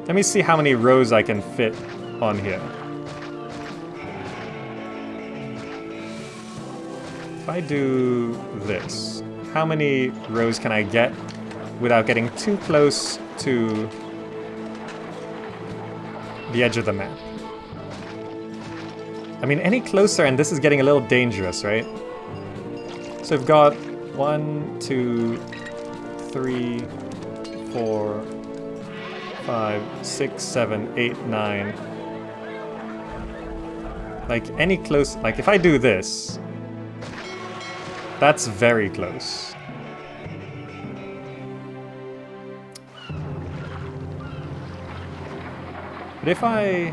Speaker 1: Let me see how many rows I can fit on here. If I do this, how many rows can I get without getting too close to the edge of the map? I mean, any closer and this is getting a little dangerous, right? So I've got 1, 2, 3, 4, 5, 6, 7, 8, 9. Like any close, like if I do this, that's very close. But if I...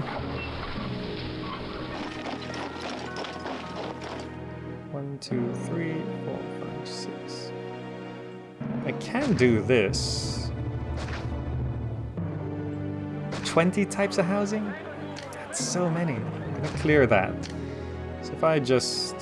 Speaker 1: 1, 2, 3, 4, 5, 6. I can do this. 20 types of housing? That's so many. I'm gonna clear that. So if I just...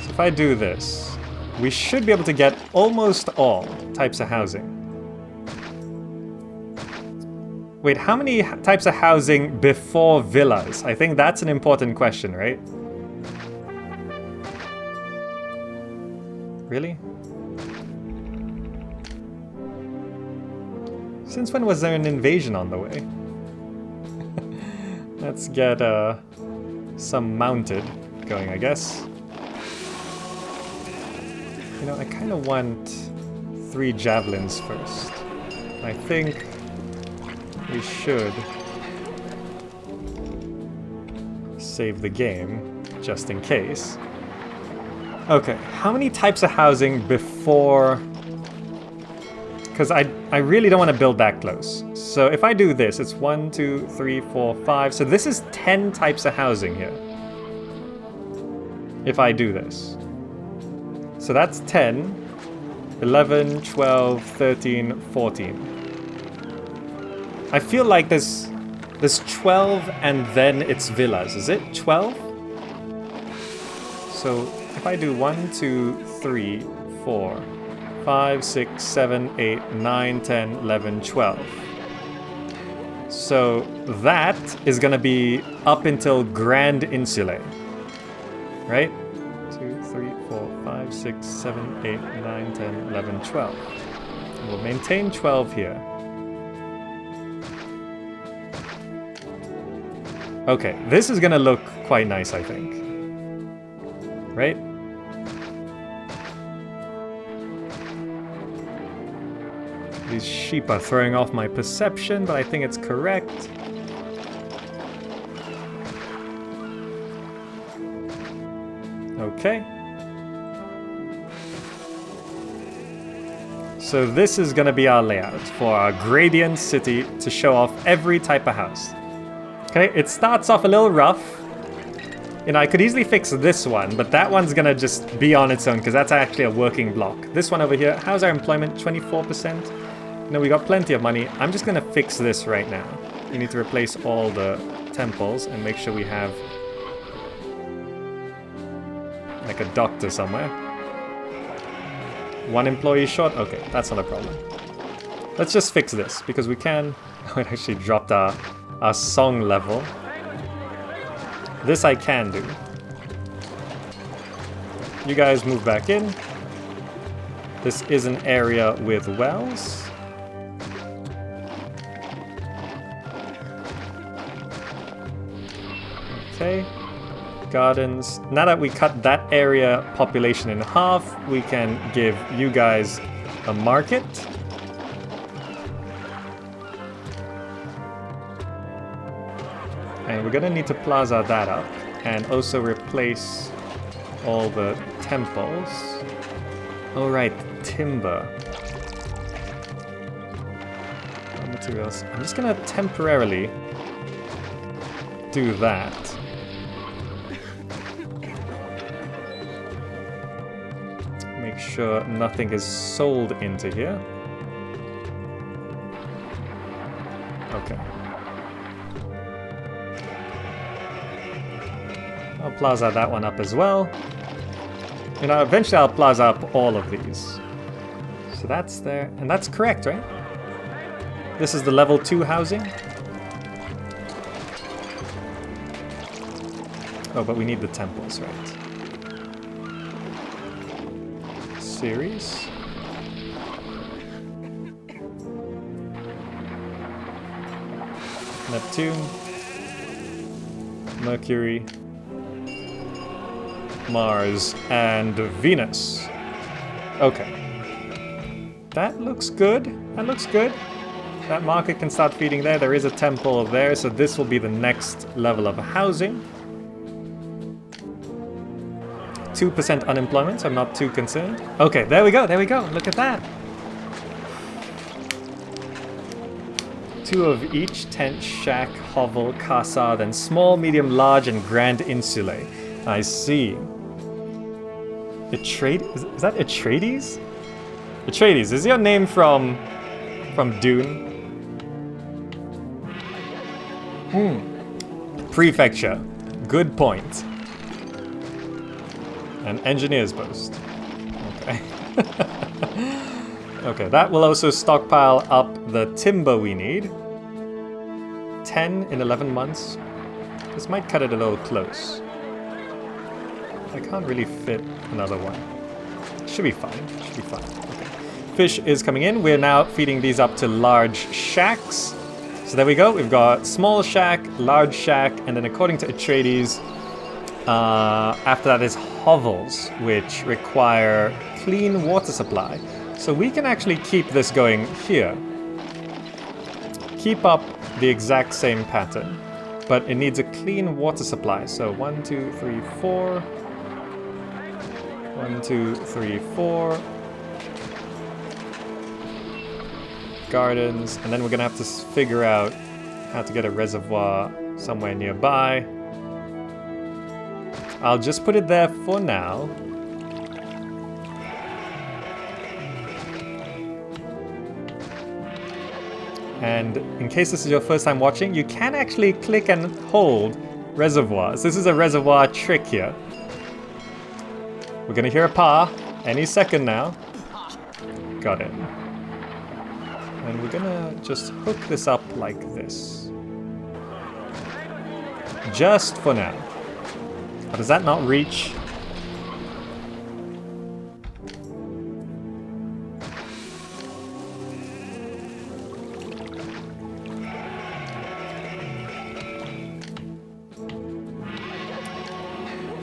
Speaker 1: If I do this, we should be able to get almost all types of housing. Wait, how many types of housing before villas? I think that's an important question, right? Really? Since when was there an invasion on the way? Let's get some mounted going, I guess. You know, I kind of want 3 javelins first. I think we should save the game, just in case. Okay, how many types of housing before... Because I really don't want to build that close. So if I do this, it's 1, 2, 3, 4, 5. So this is 10 types of housing here. If I do this. So that's 10, 11, 12, 13, 14. I feel like there's 12 and then it's villas. Is it 12? So if I do 1, 2, 3, 4, 5, 6, 7, 8, 9, 10, 11, 12. So that is gonna be up until Grand Insulae, right? 2, 3, 4, 5, 6, 7, 8, 9, 10, 11, 12. And we'll maintain 12 here. Okay, this is gonna look quite nice, I think. Right? These sheep are throwing off my perception, but I think it's correct. Okay. So this is gonna be our layout for our gradient city to show off every type of house. Okay, it starts off a little rough. You know, I could easily fix this one, but that one's gonna just be on its own because that's actually a working block. This one over here, how's our employment? 24%? No, we got plenty of money. I'm just gonna fix this right now. We need to replace all the temples and make sure we have like a doctor somewhere. One employee short? Okay, that's not a problem. Let's just fix this because we can... Oh, it actually dropped our song level. This I can do. You guys move back in. This is an area with wells. Okay. Gardens. Now that we cut that area population in half, we can give you guys a market. And we're gonna need to plaza that up and also replace all the temples. Oh right, timber. Raw materials. I'm just gonna temporarily do that. Make sure nothing is sold into here. Okay. I'll plaza that one up as well. You know, eventually I'll plaza up all of these. So that's there, and that's correct, right? This is the level 2 housing. Oh, but we need the temples, right? Series. Neptune. Mercury. Mars and Venus. Okay. That looks good. That looks good. That market can start feeding there. There is a temple there, so this will be the next level of housing. 2% unemployment, so I'm not too concerned. Okay, there we go, there we go. Look at that. 2 of each: tent, shack, hovel, casa, then small, medium, large, and grand insulae. I see. Is that Atreides? Atreides, is your name from Dune? Prefecture. Good point. An engineer's post. Okay. Okay, that will also stockpile up the timber we need. 10 in 11 months. This might cut it a little close. I can't really fit another one. Should be fine. Should be fine. Okay. Fish is coming in. We're now feeding these up to large shacks. So there we go. We've got small shack, large shack, and then according to Atreides, after that is hovels, which require clean water supply. So we can actually keep this going here. Keep up the exact same pattern, but it needs a clean water supply. So 1, 2, 3, 4. 1, 2, 3, 4. Gardens, and then we're gonna have to figure out how to get a reservoir somewhere nearby. I'll just put it there for now. And in case this is your first time watching, you can actually click and hold reservoirs. This is a reservoir trick here. We're gonna hear a paa any second now. Got it. And we're gonna just hook this up like this. Just for now. But does that not reach?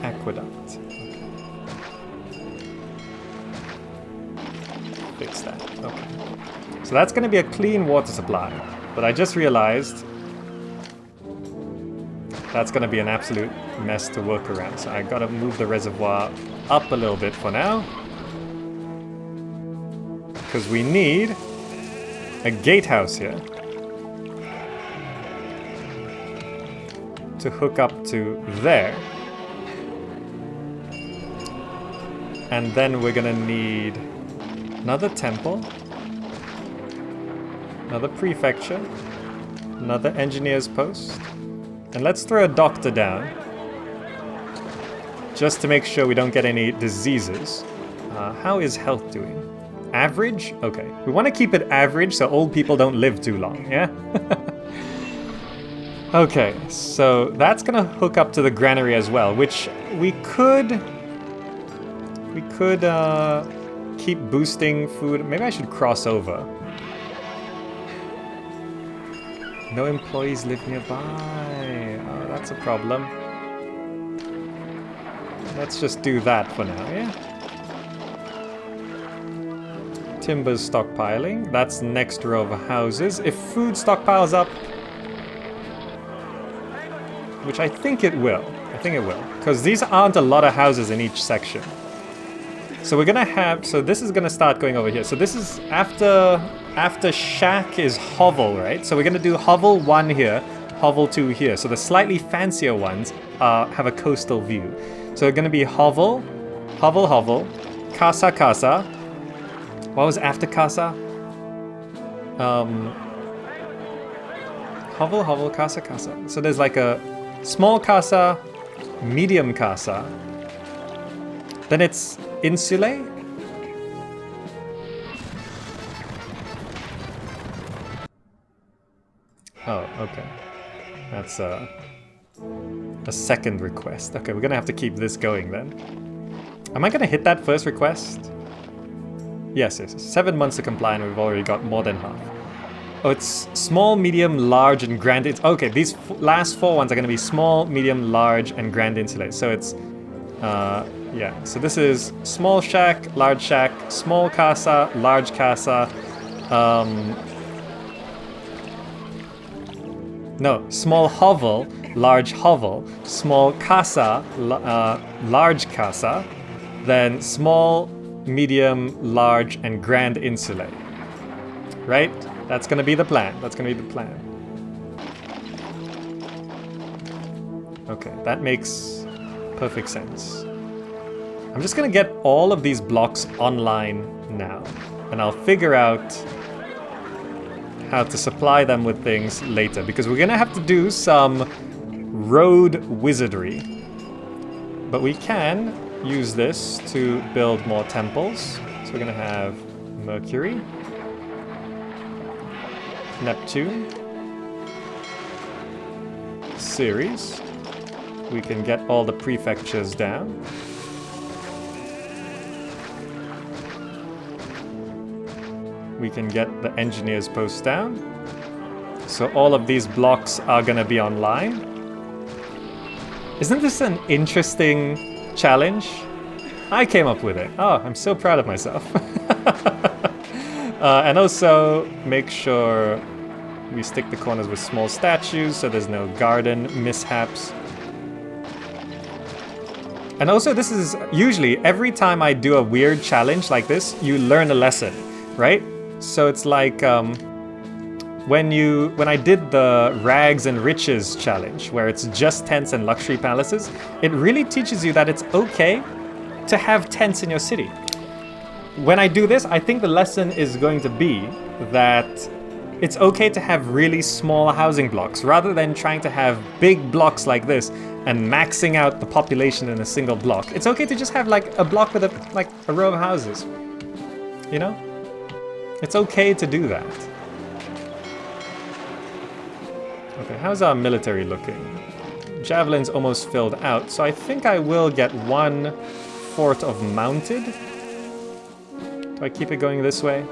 Speaker 1: Aqueduct. Okay. Fix that. Okay. So that's going to be a clean water supply. But I just realized that's going to be an absolute mess to work around. So I got to move the reservoir up a little bit for now. Because we need a gatehouse here to hook up to there. And then we're gonna need another temple, another prefecture, another engineer's post, and let's throw a doctor down just to make sure we don't get any diseases. How is health doing? Average? Okay, we want to keep it average so old people don't live too long, yeah? Okay, so that's gonna hook up to the granary as well, which we could keep boosting food. Maybe I should cross over. No employees live nearby. Oh, that's a problem. Let's just do that for now, yeah? Timber's stockpiling. That's next row of houses. If food stockpiles up, which I think it will. Because these aren't a lot of houses in each section. So we're gonna have, so this is gonna start going over here. So this is after shack is hovel, right? So we're gonna do hovel 1 here, hovel 2 here. So the slightly fancier ones have a coastal view. So we're gonna be hovel, casa, casa. What was after casa? Hovel, casa, casa. So there's like a small casa, medium casa. Then it's insulae. Oh, okay. That's a second request. Okay, we're gonna have to keep this going then. Am I gonna hit that first request? Yes. 7 months to comply and we've already got more than half. Oh, it's small, medium, large, and grand. Okay, these last 4 ones are gonna be small, medium, large, and grand insulate. So it's, yeah. So this is small shack, small casa, large casa. No, small hovel, large hovel, small casa, large casa, then small, medium, large, and grand insulate. Right? That's gonna be the plan. Okay, that makes perfect sense. I'm just gonna get all of these blocks online now, and I'll figure out how to supply them with things later, because we're gonna have to do some road wizardry. But we can use this to build more temples. So we're gonna have Mercury, Neptune, Ceres. We can get all the prefectures down. We can get the engineer's post down. So all of these blocks are gonna be online. Isn't this an interesting challenge? I came up with it. Oh, I'm so proud of myself. And also make sure we stick the corners with small statues so there's no garden mishaps. And also this is usually every time I do a weird challenge like this, you learn a lesson, right? So it's like when I did the rags and riches challenge, where it's just tents and luxury palaces, it really teaches you that it's okay to have tents in your city. When I do this, I think the lesson is going to be that it's okay to have really small housing blocks rather than trying to have big blocks like this and maxing out the population in a single block. It's okay to just have like a block with a row of houses, you know? It's okay to do that. Okay, how's our military looking? Javelin's almost filled out, so I think I will get 1 fort of mounted. Do I keep it going this way?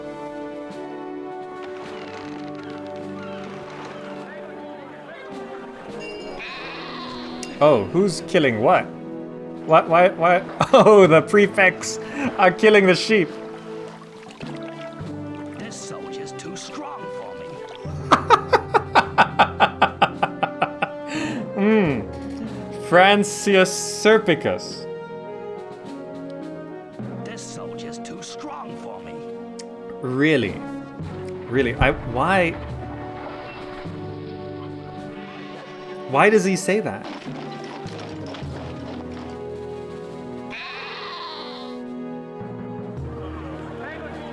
Speaker 1: Oh, who's killing what? What? Why? Oh, the prefects are killing the sheep.
Speaker 3: This soldier's too strong for me.
Speaker 1: Francius Serpicus.
Speaker 3: This soldier's too strong for me.
Speaker 1: Really? Really? Why? Why does he say that?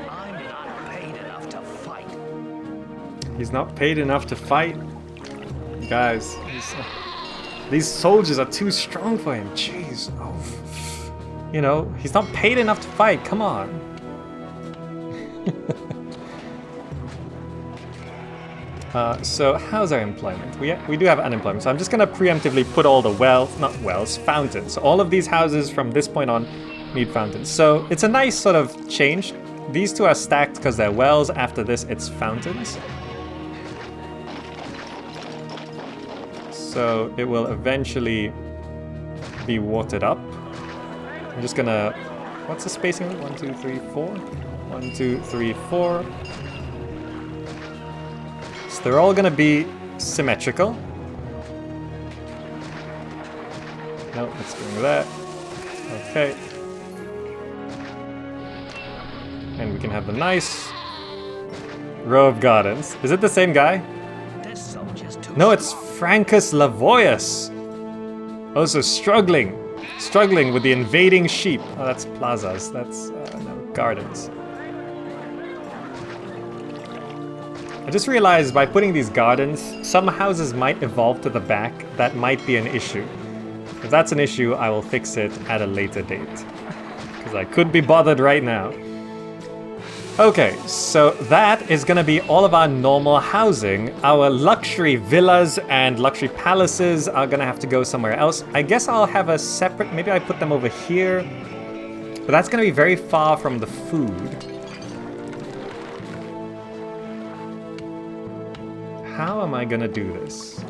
Speaker 3: I'm not paid enough to fight.
Speaker 1: He's not paid enough to fight? Guys, these soldiers are too strong for him. Jeez. Oh. You know, he's not paid enough to fight. Come on. So how's our employment? We do have unemployment, so I'm just gonna preemptively put all the fountains. So all of these houses from this point on need fountains. So it's a nice sort of change. These two are stacked because they're wells. After this, it's fountains. So it will eventually be watered up. I'm just gonna, what's the spacing? 1, 2, 3, 4. 1, 2, 3, 4. So they're all gonna be symmetrical. No, let's do that. Okay. And we can have the nice row of gardens. Is it the same guy?
Speaker 3: This soldier's too
Speaker 1: No, it's Francus Lavoius. Also struggling with the invading sheep. Oh, that's plazas. That's no, gardens. I just realized by putting these gardens, some houses might evolve to the back. That might be an issue. If that's an issue, I will fix it at a later date. Because I could be bothered right now. Okay, so that is gonna be all of our normal housing. Our luxury villas and luxury palaces are gonna have to go somewhere else. I guess I'll have a separate, maybe I put them over here. But that's gonna be very far from the food. How am I gonna do this?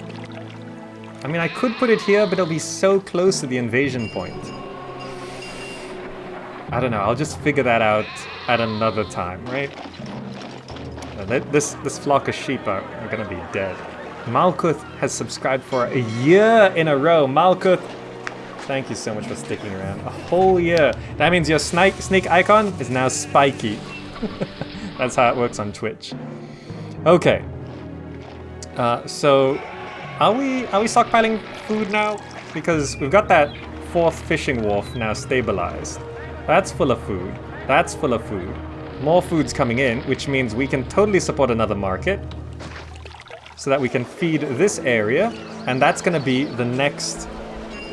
Speaker 1: I mean, I could put it here, but it'll be so close to the invasion point. I don't know, I'll just figure that out at another time, right? This flock of sheep are gonna be dead. Malkuth has subscribed for a year in a row. Malkuth, thank you so much for sticking around. A whole year. That means your snake icon is now spiky. That's how it works on Twitch. Okay. So, are we stockpiling food now? Because we've got that 4th fishing wharf now stabilized. That's full of food. That's full of food. More food's coming in, which means we can totally support another market. So that we can feed this area. And that's gonna be the next...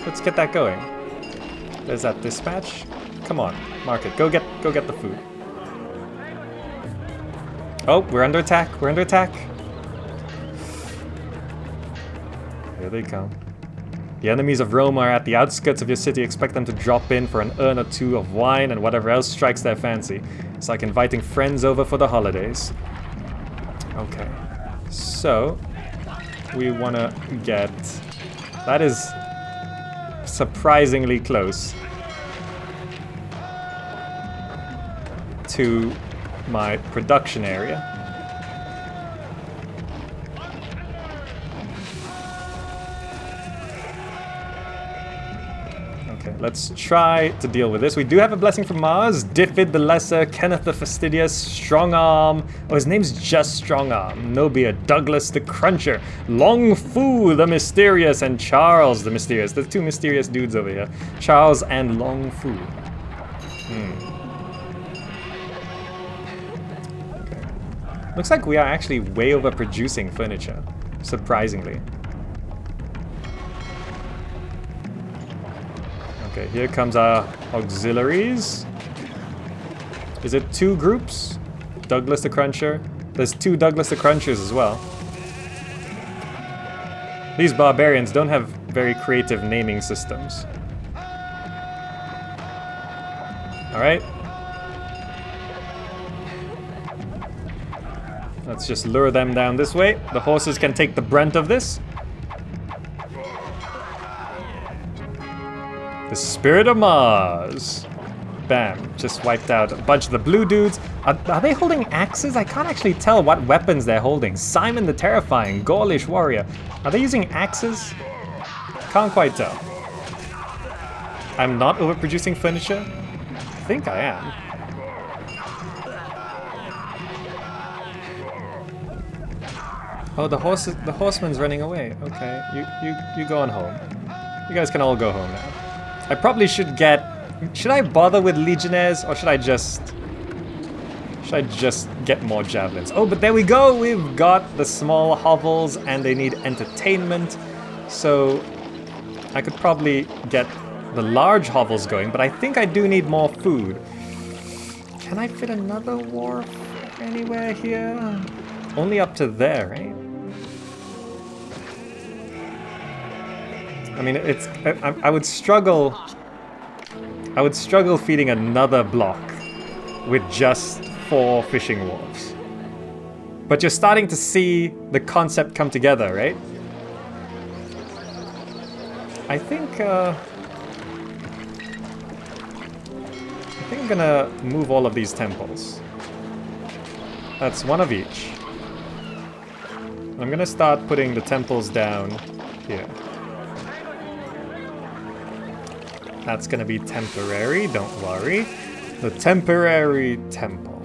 Speaker 1: Let's get that going. There's that dispatch. Come on, market. Go get the food. Oh, we're under attack. We're under attack. Here they come. The enemies of Rome are at the outskirts of your city. Expect them to drop in for an urn or two of wine and whatever else strikes their fancy. It's like inviting friends over for the holidays. Okay. So, we want to get... That is surprisingly close to my production area. Okay, let's try to deal with this. We do have a blessing from Mars. Diffid the Lesser, Kenneth the Fastidious, Strong Arm. Oh, his name's just Strong Arm. Nobia, Douglas the Cruncher, Long Fu the Mysterious, and Charles the Mysterious. There's 2 mysterious dudes over here. Charles and Long Fu. Okay. Looks like we are actually way overproducing furniture, surprisingly. Okay, here comes our auxiliaries. Is it 2 groups? Douglas the Cruncher. There's 2 Douglas the Crunchers as well. These barbarians don't have very creative naming systems. Alright. Let's just lure them down this way. The horses can take the brunt of this. The Spirit of Mars. Bam. Just wiped out a bunch of the blue dudes. Are they holding axes? I can't actually tell what weapons they're holding. Simon the Terrifying, Gaulish Warrior. Are they using axes? Can't quite tell. I'm not overproducing furniture? I think I am. Oh, the horseman's running away. Okay, you go on home. You guys can all go home now. I probably should get... Should I bother with legionnaires, or should I just get more javelins? Oh, but there we go! We've got the small hovels, and they need entertainment. So I could probably get the large hovels going, but I think I do need more food. Can I fit another wharf anywhere here? Only up to there, right? I mean, it's... I would struggle... I would struggle feeding another block with just 4 fishing wharves. But you're starting to see the concept come together, right? I think I'm gonna move all of these temples. That's 1 of each. I'm gonna start putting the temples down here. That's gonna be temporary, don't worry. The temporary temple.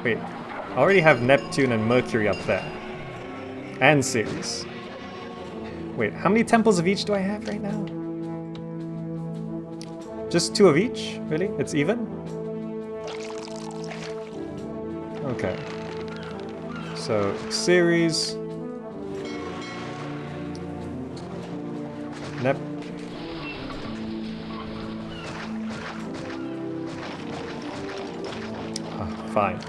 Speaker 1: Wait, I already have Neptune and Mercury up there. And Ceres. Wait, how many temples of each do I have right now? Just 2 of each? Really? It's even? Okay. So, Ceres. Fine.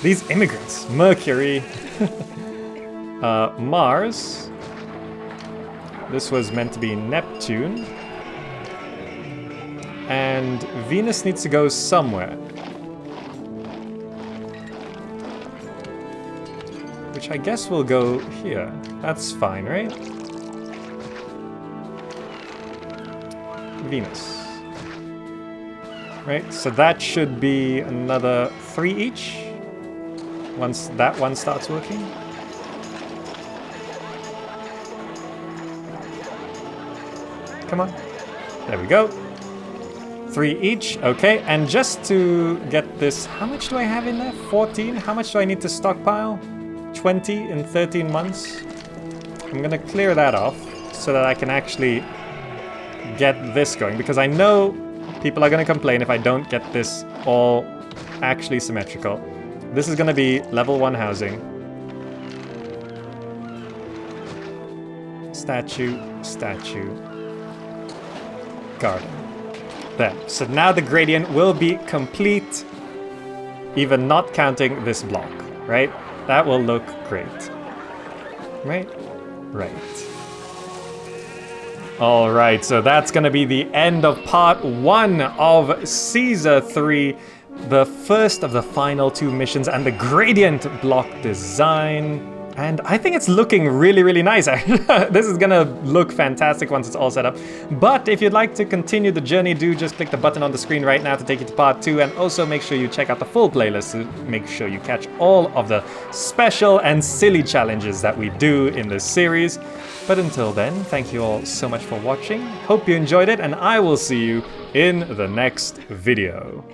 Speaker 1: These immigrants. Mercury. Mars. This was meant to be Neptune. And Venus needs to go somewhere. Which I guess will go here. That's fine, right? Venus. Right, so that should be another 3 each. Once that one starts working. Come on. There we go. 3 each, okay. And just to get this, how much do I have in there? 14? How much do I need to stockpile? 20 in 13 months? I'm gonna clear that off so that I can actually get this going, because I know people are going to complain if I don't get this all actually symmetrical. This is going to be level 1 housing. Statue, statue. Garden. There. So now the gradient will be complete, even not counting this block, right? That will look great. Right? Right. Alright, so that's gonna be the end of part 1 of Caesar 3, the first of the final 2 missions and the gradient block design. And I think it's looking really, really nice. This is gonna look fantastic once it's all set up. But if you'd like to continue the journey, do just click the button on the screen right now to take you to part 2, and also make sure you check out the full playlist to make sure you catch all of the special and silly challenges that we do in this series. But until then, thank you all so much for watching. Hope you enjoyed it, and I will see you in the next video.